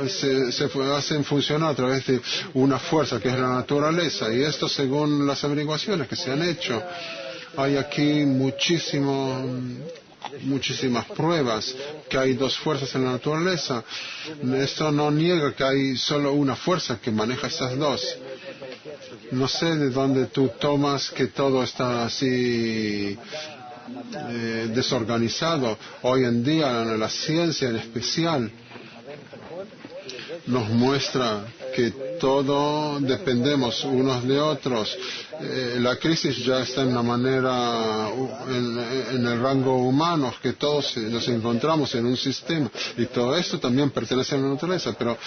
se hacen funcionar a través de una fuerza que es la naturaleza, y esto según las averiguaciones que se han hecho. Hay aquí muchísimas pruebas que hay dos fuerzas en la naturaleza. Esto no niega que hay solo una fuerza que maneja estas dos. No sé de dónde tú tomas que todo está así desorganizado. Hoy en día la ciencia en especial nos muestra que todo dependemos unos de otros. La crisis ya está en en el rango humano, que todos nos encontramos en un sistema, y todo esto también pertenece a la naturaleza, pero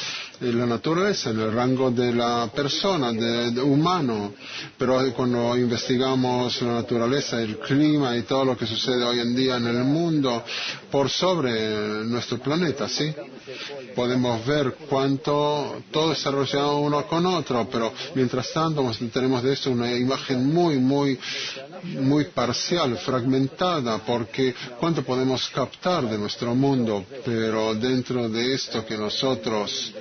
la naturaleza en el rango de la persona, de humano. Pero cuando investigamos la naturaleza, el clima y todo lo que sucede hoy en día en el mundo, por sobre nuestro planeta, ¿sí? Podemos ver cuánto todo está relacionado uno con otro, pero mientras tanto tenemos de esto una imagen muy parcial, fragmentada, porque cuánto podemos captar de nuestro mundo, pero dentro de esto que nosotros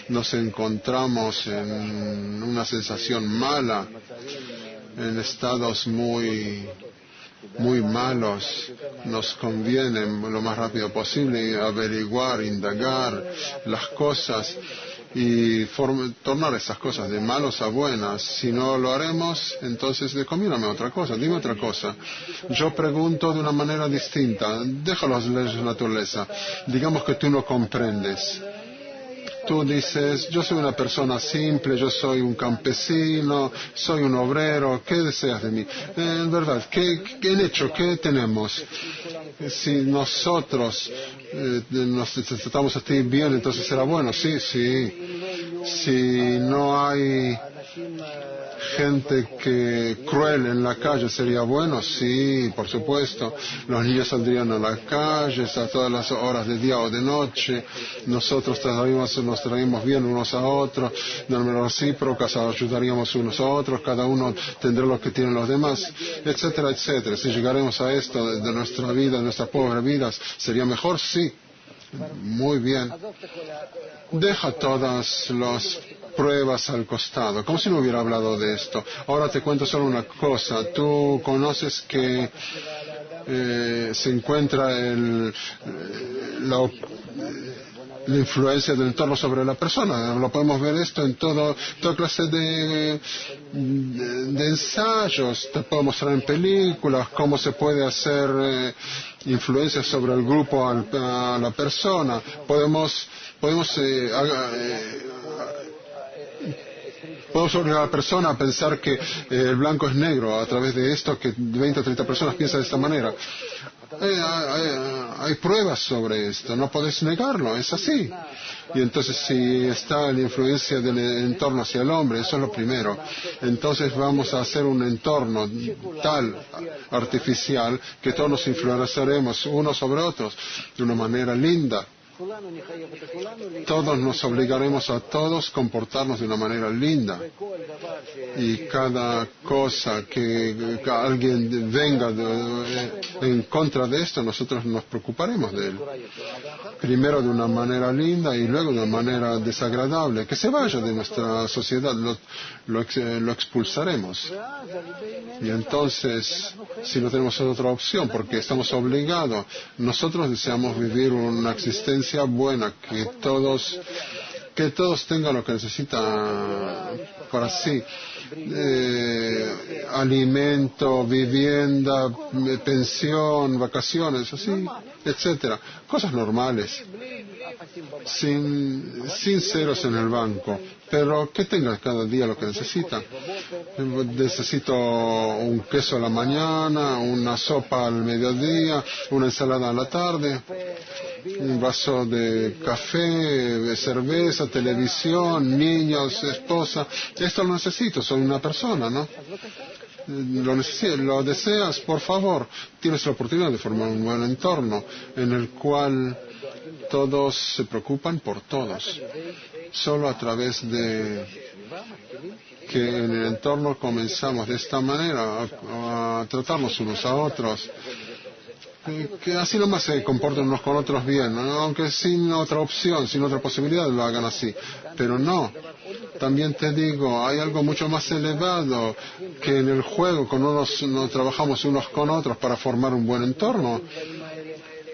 nos encontramos en una sensación mala, en estados muy malos, nos conviene lo más rápido posible averiguar, indagar las cosas y tornar esas cosas de malos a buenas. Si no lo haremos, entonces recomiéndame otra cosa, dime otra cosa. Yo pregunto de una manera distinta, déjalo a las leyes de la naturaleza. Digamos que tú no comprendes. Tú dices, yo soy una persona simple, yo soy un campesino, soy un obrero, ¿qué deseas de mí? En verdad, ¿qué hecho? ¿Qué tenemos? Si nosotros nos tratamos a ti bien, entonces será bueno. Sí. Si no hay gente cruel en la calle, ¿sería bueno? Sí, por supuesto. Los niños saldrían a la calle a todas las horas de día o de noche. Nosotros nos traemos bien unos a otros, de manera recíproca, ayudaríamos unos a otros, cada uno tendrá lo que tienen los demás, etcétera, etcétera. Si llegaremos a esto de nuestra vida, de nuestras pobres vidas, ¿sería mejor? Sí. Muy bien. Deja todas las pruebas al costado, como si no hubiera hablado de esto. Ahora te cuento solo una cosa. Tú conoces que se encuentra la influencia del entorno sobre la persona. Lo podemos ver esto en toda clase de ensayos. Te puedo mostrar en películas cómo se puede hacer influencia sobre el grupo a la persona. Podemos obligar a la persona a pensar que el blanco es negro a través de esto, que 20 o 30 personas piensan de esta manera. Hay pruebas sobre esto, no puedes negarlo, es así. Y entonces si está la influencia del entorno hacia el hombre, eso es lo primero. Entonces vamos a hacer un entorno tal, artificial, que todos nos influenciaremos unos sobre otros de una manera linda. Todos nos obligaremos a todos a comportarnos de una manera linda. Y cada cosa que alguien venga en contra de esto, nosotros nos preocuparemos de él. Primero de una manera linda y luego de una manera desagradable. Que se vaya de nuestra sociedad, lo expulsaremos. Y entonces, si no tenemos otra opción, porque estamos obligados, nosotros deseamos vivir una existencia buena, que todos tengan lo que necesitan para sí. Alimento, vivienda, pensión, vacaciones, así, etcétera. Cosas normales, sin ceros en el banco, pero que tenga cada día lo que necesita. Necesito un queso a la mañana, una sopa al mediodía, una ensalada a la tarde, un vaso de café, de cerveza, televisión, niños, esposa. Esto lo necesito, soy una persona, ¿no? Lo deseas, por favor. Tienes la oportunidad de formar un buen entorno en el cual todos se preocupan por todos. Solo a través de que en el entorno comenzamos de esta manera a tratarnos unos a otros, que así nomás se comporten unos con otros bien, ¿no? Aunque sin otra opción, sin otra posibilidad lo hagan así. Pero no, también te digo, hay algo mucho más elevado que en el juego, cuando nos trabajamos unos con otros para formar un buen entorno.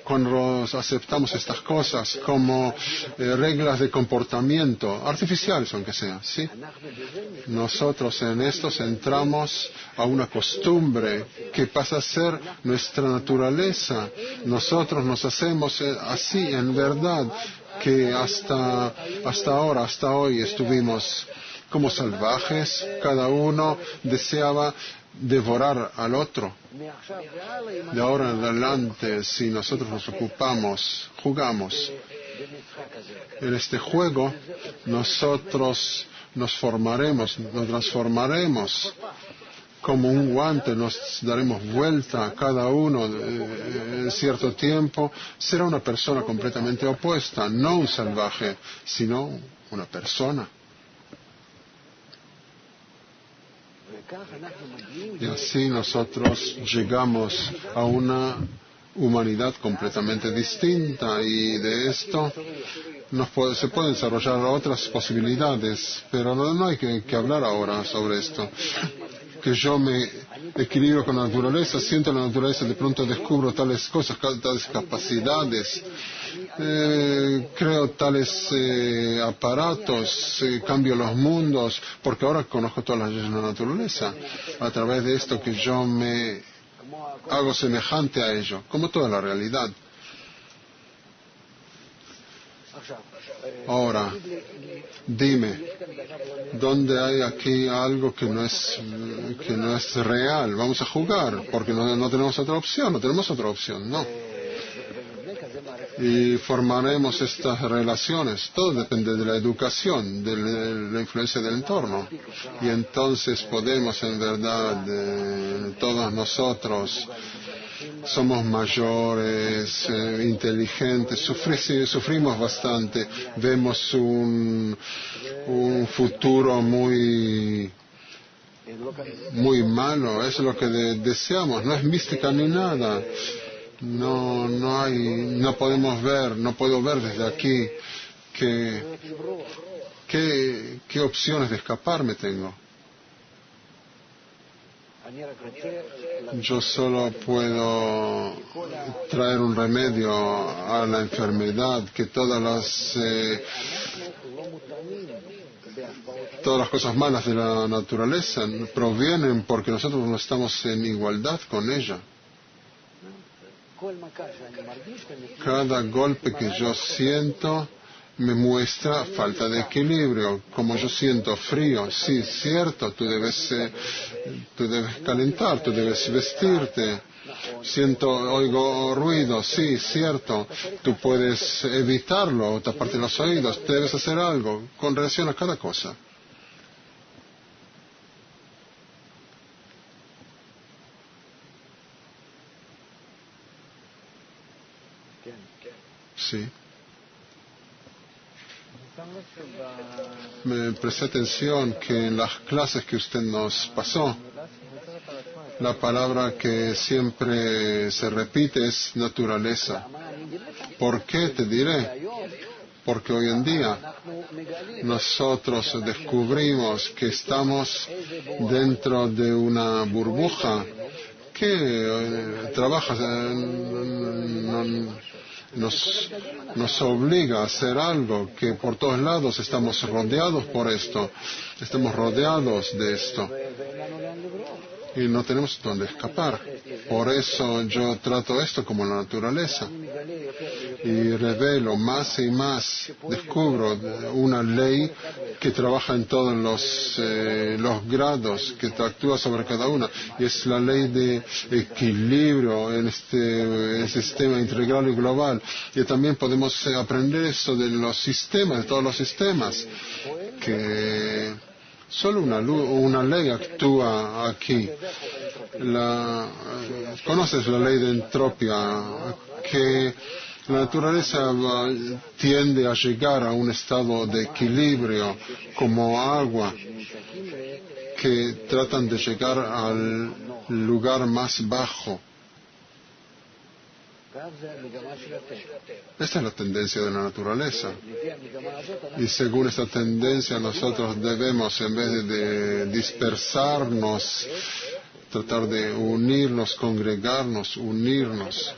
Cuando aceptamos estas cosas como reglas de comportamiento, artificiales aunque sea, ¿sí? Nosotros en estos entramos a una costumbre que pasa a ser nuestra naturaleza. Nosotros nos hacemos así, en verdad, que hasta ahora, hasta hoy estuvimos como salvajes. Cada uno deseaba devorar al otro. De ahora en adelante, si nosotros nos ocupamos, jugamos en este juego, nosotros nos formaremos, nos transformaremos como un guante, nos daremos vuelta a cada uno en cierto tiempo. Será una persona completamente opuesta, no un salvaje, sino una persona. Y así nosotros llegamos a una humanidad completamente distinta, y de esto se pueden desarrollar otras posibilidades, pero no hay que hablar ahora sobre esto. Que yo me equilibro con la naturaleza, siento la naturaleza, de pronto descubro tales cosas, tales capacidades, creo tales aparatos, cambio los mundos, porque ahora conozco todas las leyes de la naturaleza. A través de esto que yo me hago semejante a ello, como toda la realidad. Ahora, dime, ¿dónde hay aquí algo que no es real? Vamos a jugar, porque no tenemos otra opción, no. Y formaremos estas relaciones. Todo depende de la educación, de la influencia del entorno. Y entonces podemos, en verdad, todos nosotros somos mayores, inteligentes, sufrimos bastante, vemos un futuro muy malo. Eso es lo que deseamos, no es mística ni nada. No puedo ver desde aquí qué opciones de escaparme tengo. Yo solo puedo traer un remedio a la enfermedad, que todas las cosas malas de la naturaleza provienen porque nosotros no estamos en igualdad con ella. Cada golpe que yo siento me muestra falta de equilibrio. Como yo siento frío, sí, cierto, tú debes calentar, tú debes vestirte. Oigo ruido, sí, cierto, tú puedes evitarlo o taparte los oídos, debes hacer algo con relación a cada cosa. Sí. Me presté atención que en las clases que usted nos pasó, la palabra que siempre se repite es naturaleza. ¿Por qué? Te diré. Porque hoy en día nosotros descubrimos que estamos dentro de una burbuja que trabaja, nos obliga a hacer algo, que por todos lados estamos rodeados por esto, estamos rodeados de esto y no tenemos dónde escapar. Por eso yo trato esto como la naturaleza y revelo más y más, descubro una ley que trabaja en todos los grados, que actúa sobre cada una, y es la ley de equilibrio en este sistema integral y global. Y también podemos aprender eso de los sistemas, de todos los sistemas, que solo una ley actúa aquí. Conoces la ley de entropía, que la naturaleza tiende a llegar a un estado de equilibrio como agua, que tratan de llegar al lugar más bajo. Esta es la tendencia de la naturaleza. Y según esta tendencia nosotros debemos, en vez de dispersarnos, tratar de unirnos, congregarnos, unirnos.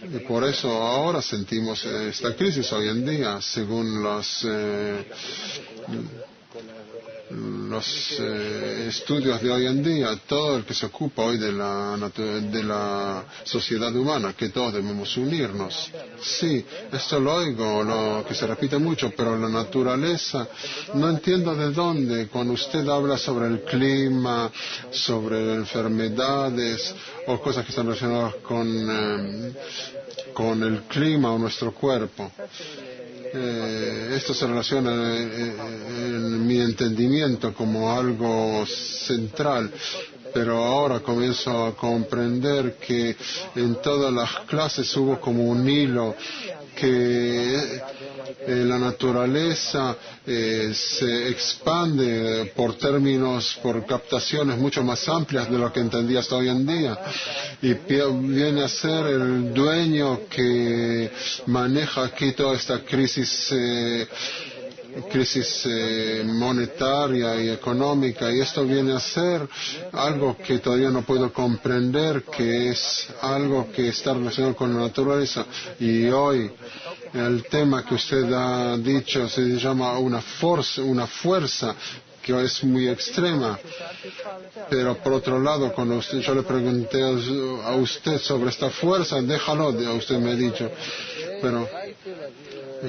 Y por eso ahora sentimos esta crisis hoy en día, según los estudios de hoy en día, todo el que se ocupa hoy de la sociedad humana, que todos debemos unirnos. Sí, esto lo oigo, lo que se repite mucho, pero la naturaleza, no entiendo de dónde, cuando usted habla sobre el clima, sobre enfermedades o cosas que están relacionadas con el clima o nuestro cuerpo. Esto se relaciona en mi entendimiento como algo central, pero ahora comienzo a comprender que en todas las clases hubo como un hilo que la naturaleza se expande por términos, por captaciones mucho más amplias de lo que entendía hasta hoy en día, y viene a ser el dueño que maneja aquí toda esta crisis monetaria y económica, y esto viene a ser algo que todavía no puedo comprender, que es algo que está relacionado con la naturaleza. Y hoy el tema que usted ha dicho se llama una fuerza que es muy extrema. Pero por otro lado, cuando yo le pregunté a usted sobre esta fuerza, déjalo, usted me ha dicho, pero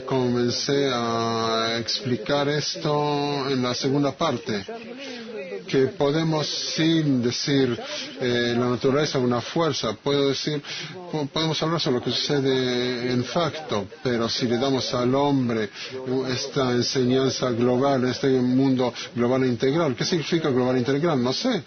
comencé a explicar esto en la segunda parte, que podemos, sin decir la naturaleza una fuerza, podemos hablar sobre lo que sucede en facto, pero si le damos al hombre esta enseñanza global, este mundo global e integral, ¿qué significa global e integral? No sé.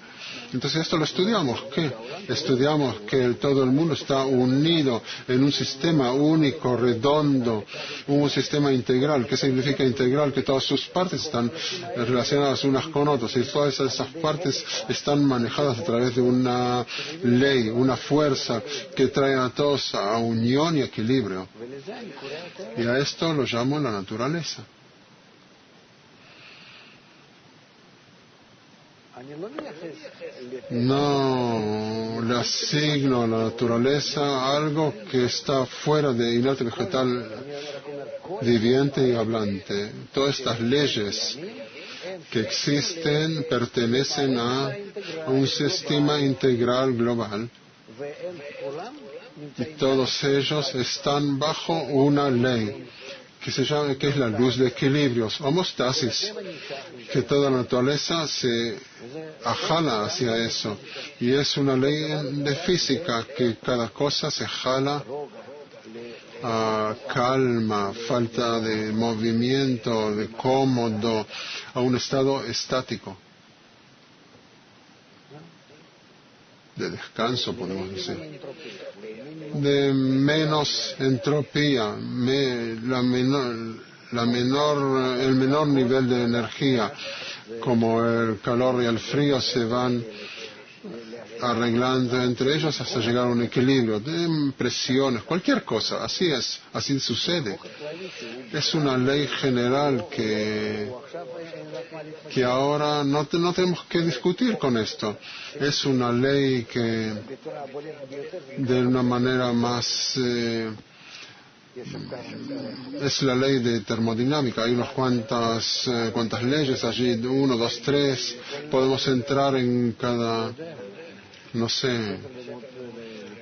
Entonces esto lo estudiamos. ¿Qué? Estudiamos que todo el mundo está unido en un sistema único, redondo, un sistema integral. ¿Qué significa integral? Que todas sus partes están relacionadas unas con otras y todas esas partes están manejadas a través de una ley, una fuerza que trae a todos a unión y equilibrio. Y a esto lo llamo la naturaleza. No le asigno a la naturaleza algo que está fuera de inerte vegetal viviente y hablante. Todas estas leyes que existen pertenecen a un sistema integral global y todos ellos están bajo una ley que es la luz de equilibrios, homeostasis, que toda la naturaleza se jala hacia eso, y es una ley de física que cada cosa se jala a calma, falta de movimiento, de cómodo, a un estado estático, de descanso, podemos decir, de menos entropía, el menor nivel de energía, como el calor y el frío se van arreglando entre ellos hasta llegar a un equilibrio de presiones, cualquier cosa, así es, así sucede. Es una ley general que ahora no tenemos que discutir con esto. Es una ley que de una manera más es la ley de termodinámica. Hay unas cuantas leyes allí, 1, 2, 3. Podemos entrar en cada, no sé,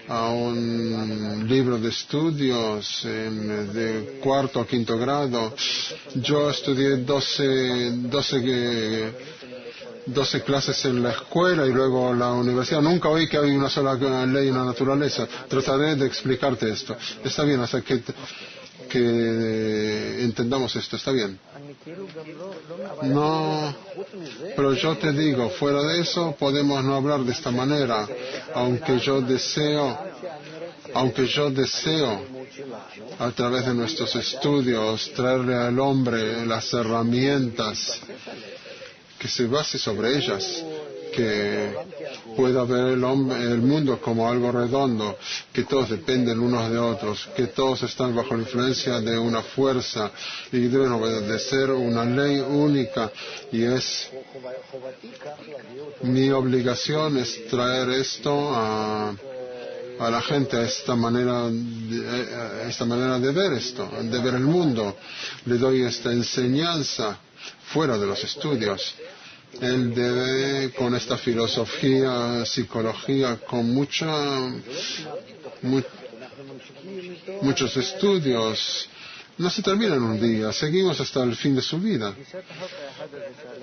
a un libro de estudios de cuarto o quinto grado. Yo estudié 12 clases en la escuela y luego en la universidad. Nunca oí que había una sola ley en la naturaleza. Trataré de explicarte esto. Está bien, hasta que entendamos esto. Está bien. No, pero yo te digo, fuera de eso podemos no hablar de esta manera, aunque yo deseo a través de nuestros estudios traerle al hombre las herramientas que se base sobre ellas, que pueda ver el mundo como algo redondo, que todos dependen unos de otros, que todos están bajo la influencia de una fuerza y deben obedecer una ley única, y es mi obligación es traer esto a la gente, a esta manera de ver esto, de ver el mundo. Le doy esta enseñanza fuera de los estudios. Él debe, con esta filosofía, psicología, con muchos estudios, no se termina en un día, seguimos hasta el fin de su vida.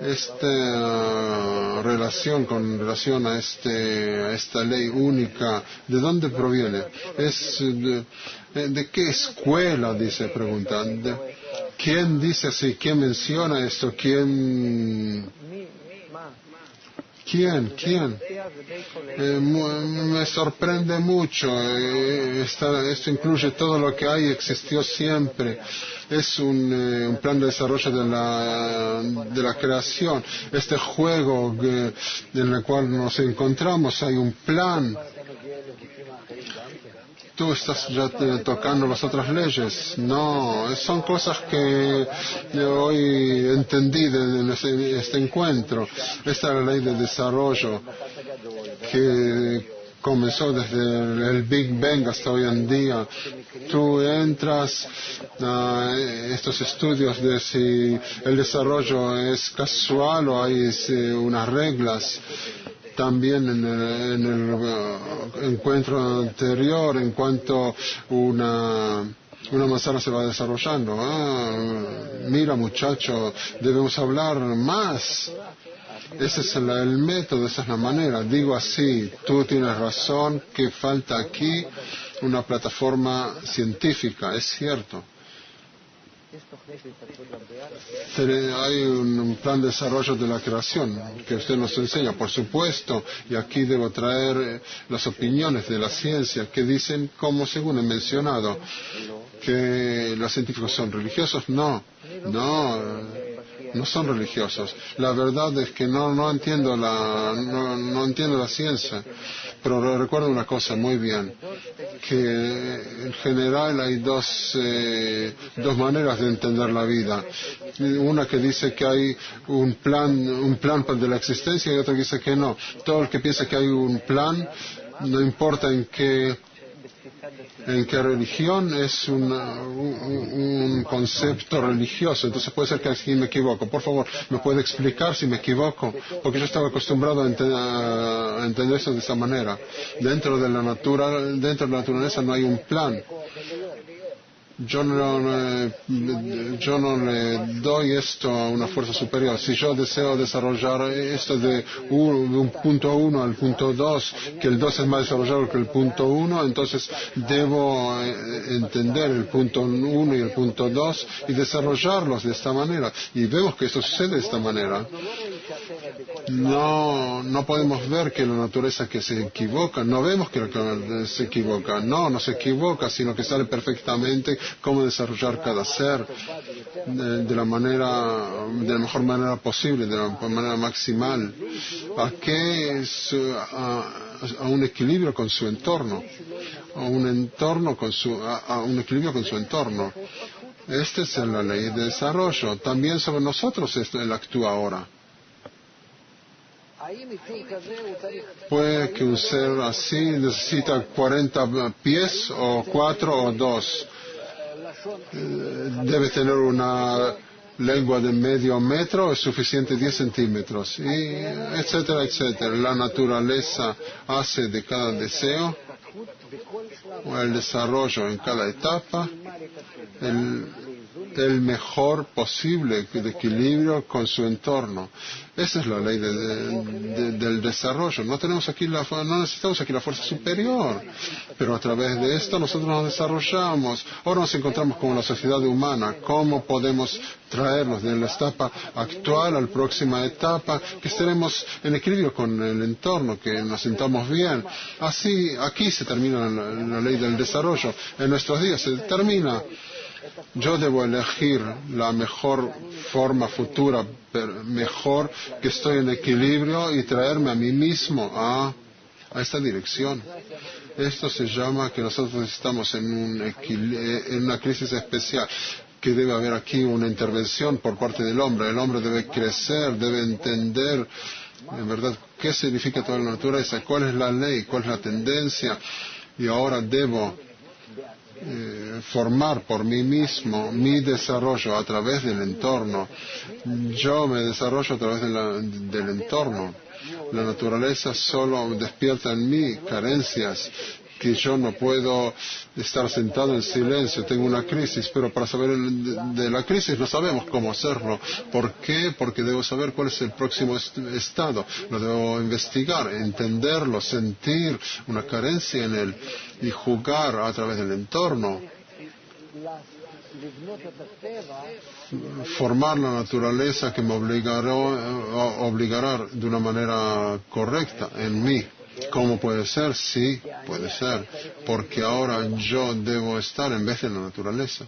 Esta relación con relación a esta ley única, ¿de dónde proviene? ¿De qué escuela? Dice, preguntando. ¿Quién dice así? ¿Quién menciona esto? ¿Quién? Me sorprende mucho. Esto incluye todo lo que hay, existió siempre. Es un plan de desarrollo de la creación. Este juego en el cual nos encontramos, hay un plan. Tú estás ya tocando las otras leyes. No, son cosas que hoy entendí en este encuentro. Esta es la ley de desarrollo que comenzó desde el Big Bang hasta hoy en día. Tú entras a estos estudios de si el desarrollo es casual o hay unas reglas. También en el encuentro anterior, en cuanto una manzana se va desarrollando. Mira, muchacho, debemos hablar más. Ese es el método, esa es la manera. Digo así, tú tienes razón, que falta aquí una plataforma científica, es cierto. Hay un plan de desarrollo de la creación que usted nos enseña, por supuesto, y aquí debo traer las opiniones de la ciencia que dicen, como según he mencionado, que los científicos son religiosos. No son religiosos. La verdad es que no entiendo la ciencia. Pero recuerdo una cosa muy bien, que en general hay dos maneras de entender la vida. Una que dice que hay un plan de la existencia, y otra que dice que no. Todo el que piensa que hay un plan, no importa en qué religión, es un concepto religioso. Entonces puede ser que aquí me equivoco. Por favor, ¿me puede explicar si me equivoco? Porque yo estaba acostumbrado a entender eso de esa manera. Dentro de la naturaleza no hay un plan. Yo no le doy esto a una fuerza superior. Si yo deseo desarrollar esto de un punto 1 al punto 2, que el 2 es más desarrollado que el punto 1, entonces debo entender el punto 1 y el punto 2 y desarrollarlos de esta manera. Y vemos que esto sucede de esta manera. No podemos ver que la naturaleza que se equivoca, no vemos que se equivoca, no se equivoca, sino que sabe perfectamente cómo desarrollar cada ser de la mejor manera posible, de la manera maximal, a un equilibrio con su entorno, a un equilibrio con su entorno. Esta es la ley de desarrollo. También sobre nosotros él actúa ahora. Puede que un ser así necesita 40 pies o 4 o 2. Debe tener una lengua de medio metro, es suficiente 10 centímetros, y etcétera, etcétera. La naturaleza hace de cada deseo, o el desarrollo en cada etapa, el mejor posible de equilibrio con su entorno. Esa es la ley del desarrollo. No necesitamos aquí la fuerza superior, pero a través de esto nosotros nos desarrollamos. Ahora nos encontramos como la sociedad humana. ¿Cómo podemos traernos de la etapa actual a la próxima etapa, que estaremos en equilibrio con el entorno, que nos sintamos bien? Así, aquí se termina la ley del desarrollo. En nuestros días se termina. Yo debo elegir la mejor forma futura, mejor, que estoy en equilibrio, y traerme a mí mismo a esta dirección. Esto se llama que nosotros estamos en una crisis especial, que debe haber aquí una intervención por parte del hombre. El hombre debe crecer, debe entender en verdad qué significa toda la naturaleza, cuál es la ley, cuál es la tendencia, y ahora debo formar por mí mismo mi desarrollo a través del entorno. Yo me desarrollo a través del entorno. La naturaleza solo despierta en mí carencias que yo no puedo estar sentado en silencio. Tengo una crisis, pero para saber de la crisis no sabemos cómo hacerlo. ¿Por qué? Porque debo saber cuál es el próximo estado. Lo debo investigar, entenderlo, sentir una carencia en él y jugar a través del entorno. Formar la naturaleza que me obligará de una manera correcta en mí. ¿Cómo puede ser? Sí, puede ser. Porque ahora yo debo estar en vez de la naturaleza.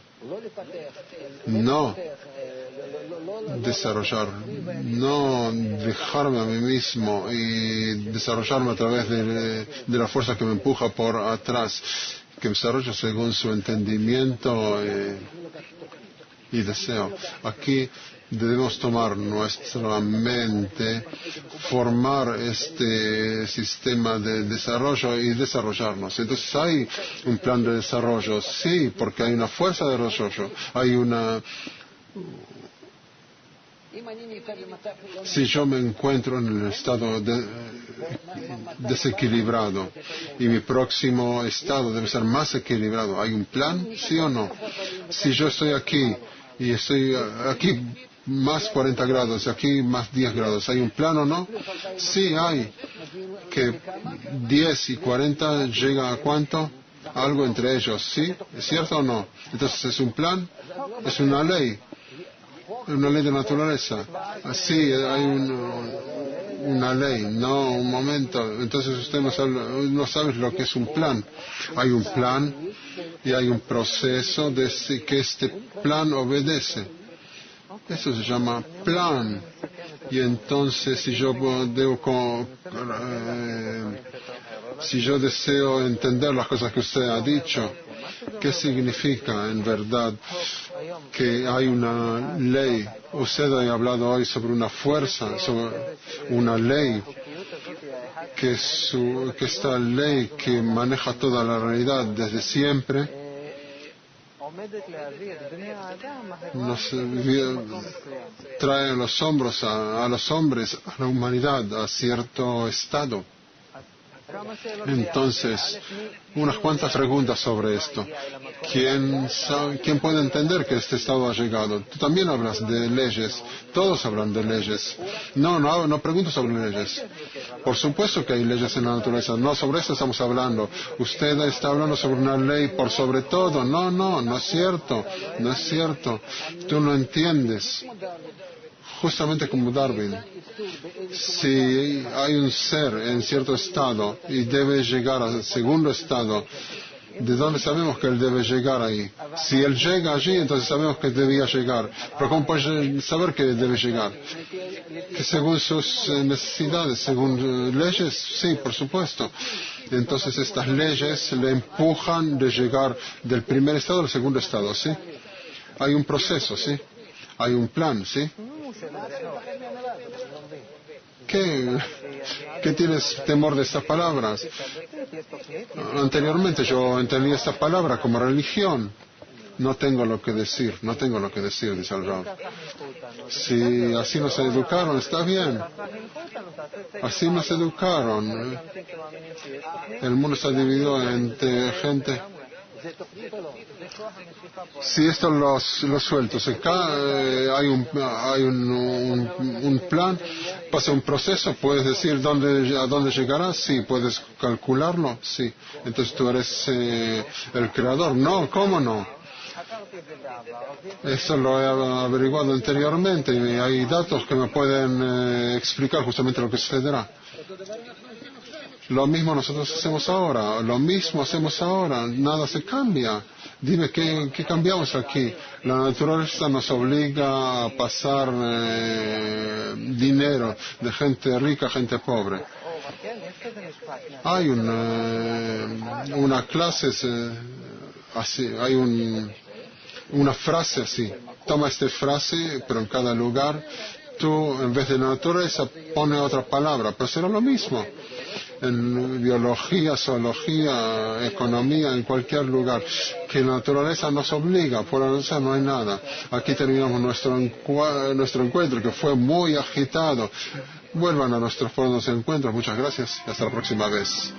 No desarrollar, no dejarme a mí mismo y desarrollarme a través de la fuerza que me empuja por atrás, que me desarrolla según su entendimiento y deseo. Aquí debemos tomar nuestra mente, formar este sistema de desarrollo y desarrollarnos. Entonces hay un plan de desarrollo, sí, porque hay una fuerza de desarrollo, hay una... Si yo me encuentro en el estado desequilibrado y mi próximo estado debe ser más equilibrado, ¿hay un plan? ¿Sí o no? Si yo estoy aquí y estoy aquí más 40 grados, aquí más 10 grados, ¿hay un plan o no? Sí, hay. Que 10 y 40 llega a ¿cuánto? Algo entre ellos, ¿sí? ¿Es cierto o no? Entonces, ¿es un plan? ¿Es una ley? Una ley de naturaleza. Sí, hay una ley, no un momento. Entonces usted no sabe lo que es un plan. Hay un plan y hay un proceso que este plan obedece. Eso se llama plan. Y entonces si yo deseo entender las cosas que usted ha dicho, ¿qué significa en verdad que hay una ley? Usted ha hablado hoy sobre una fuerza, sobre una ley, que esta ley que maneja toda la realidad desde siempre nos trae a los hombros, a los hombres, a la humanidad, a cierto estado. Entonces, unas cuantas preguntas sobre esto. ¿Quién puede entender que este estado ha llegado? Tú también hablas de leyes. Todos hablan de leyes. No pregunto sobre leyes. Por supuesto que hay leyes en la naturaleza. No, sobre eso estamos hablando. Usted está hablando sobre una ley por sobre todo. No es cierto. No es cierto. Tú no entiendes. Justamente como Darwin. Si hay un ser en cierto estado y debe llegar al segundo estado, ¿de dónde sabemos que él debe llegar ahí? Si él llega allí, entonces sabemos que debía llegar. Pero ¿cómo puede saber que debe llegar? Que según sus necesidades, según leyes, sí, por supuesto. Entonces estas leyes le empujan de llegar del primer estado al segundo estado, ¿sí? Hay un proceso, ¿sí? Hay un plan, ¿sí? ¿Qué tienes temor de estas palabras? Anteriormente yo entendía esta palabra como religión. No tengo lo que decir, dice el Rav. Si así nos educaron, está bien. Así nos educaron. El mundo está dividido entre gente. Si esto lo suelto, hay un plan, pasa un proceso, puedes decir a dónde llegarás, sí, puedes calcularlo, sí. Entonces tú eres el creador. No, ¿cómo no? Eso lo he averiguado anteriormente y hay datos que me pueden explicar justamente lo que sucederá. Lo mismo nosotros hacemos ahora, nada se cambia. Dime, ¿qué cambiamos aquí? La naturaleza nos obliga a pasar dinero de gente rica a gente pobre. Hay una clase así, hay una frase así. Toma esta frase, pero en cada lugar, tú en vez de naturaleza pone otra palabra, pero será lo mismo. en biología, zoología, economía, en cualquier lugar, que la naturaleza nos obliga, por la naturaleza no hay nada. Aquí terminamos nuestro encuentro, que fue muy agitado. Vuelvan a nuestros foros de encuentro. Muchas gracias y hasta la próxima vez.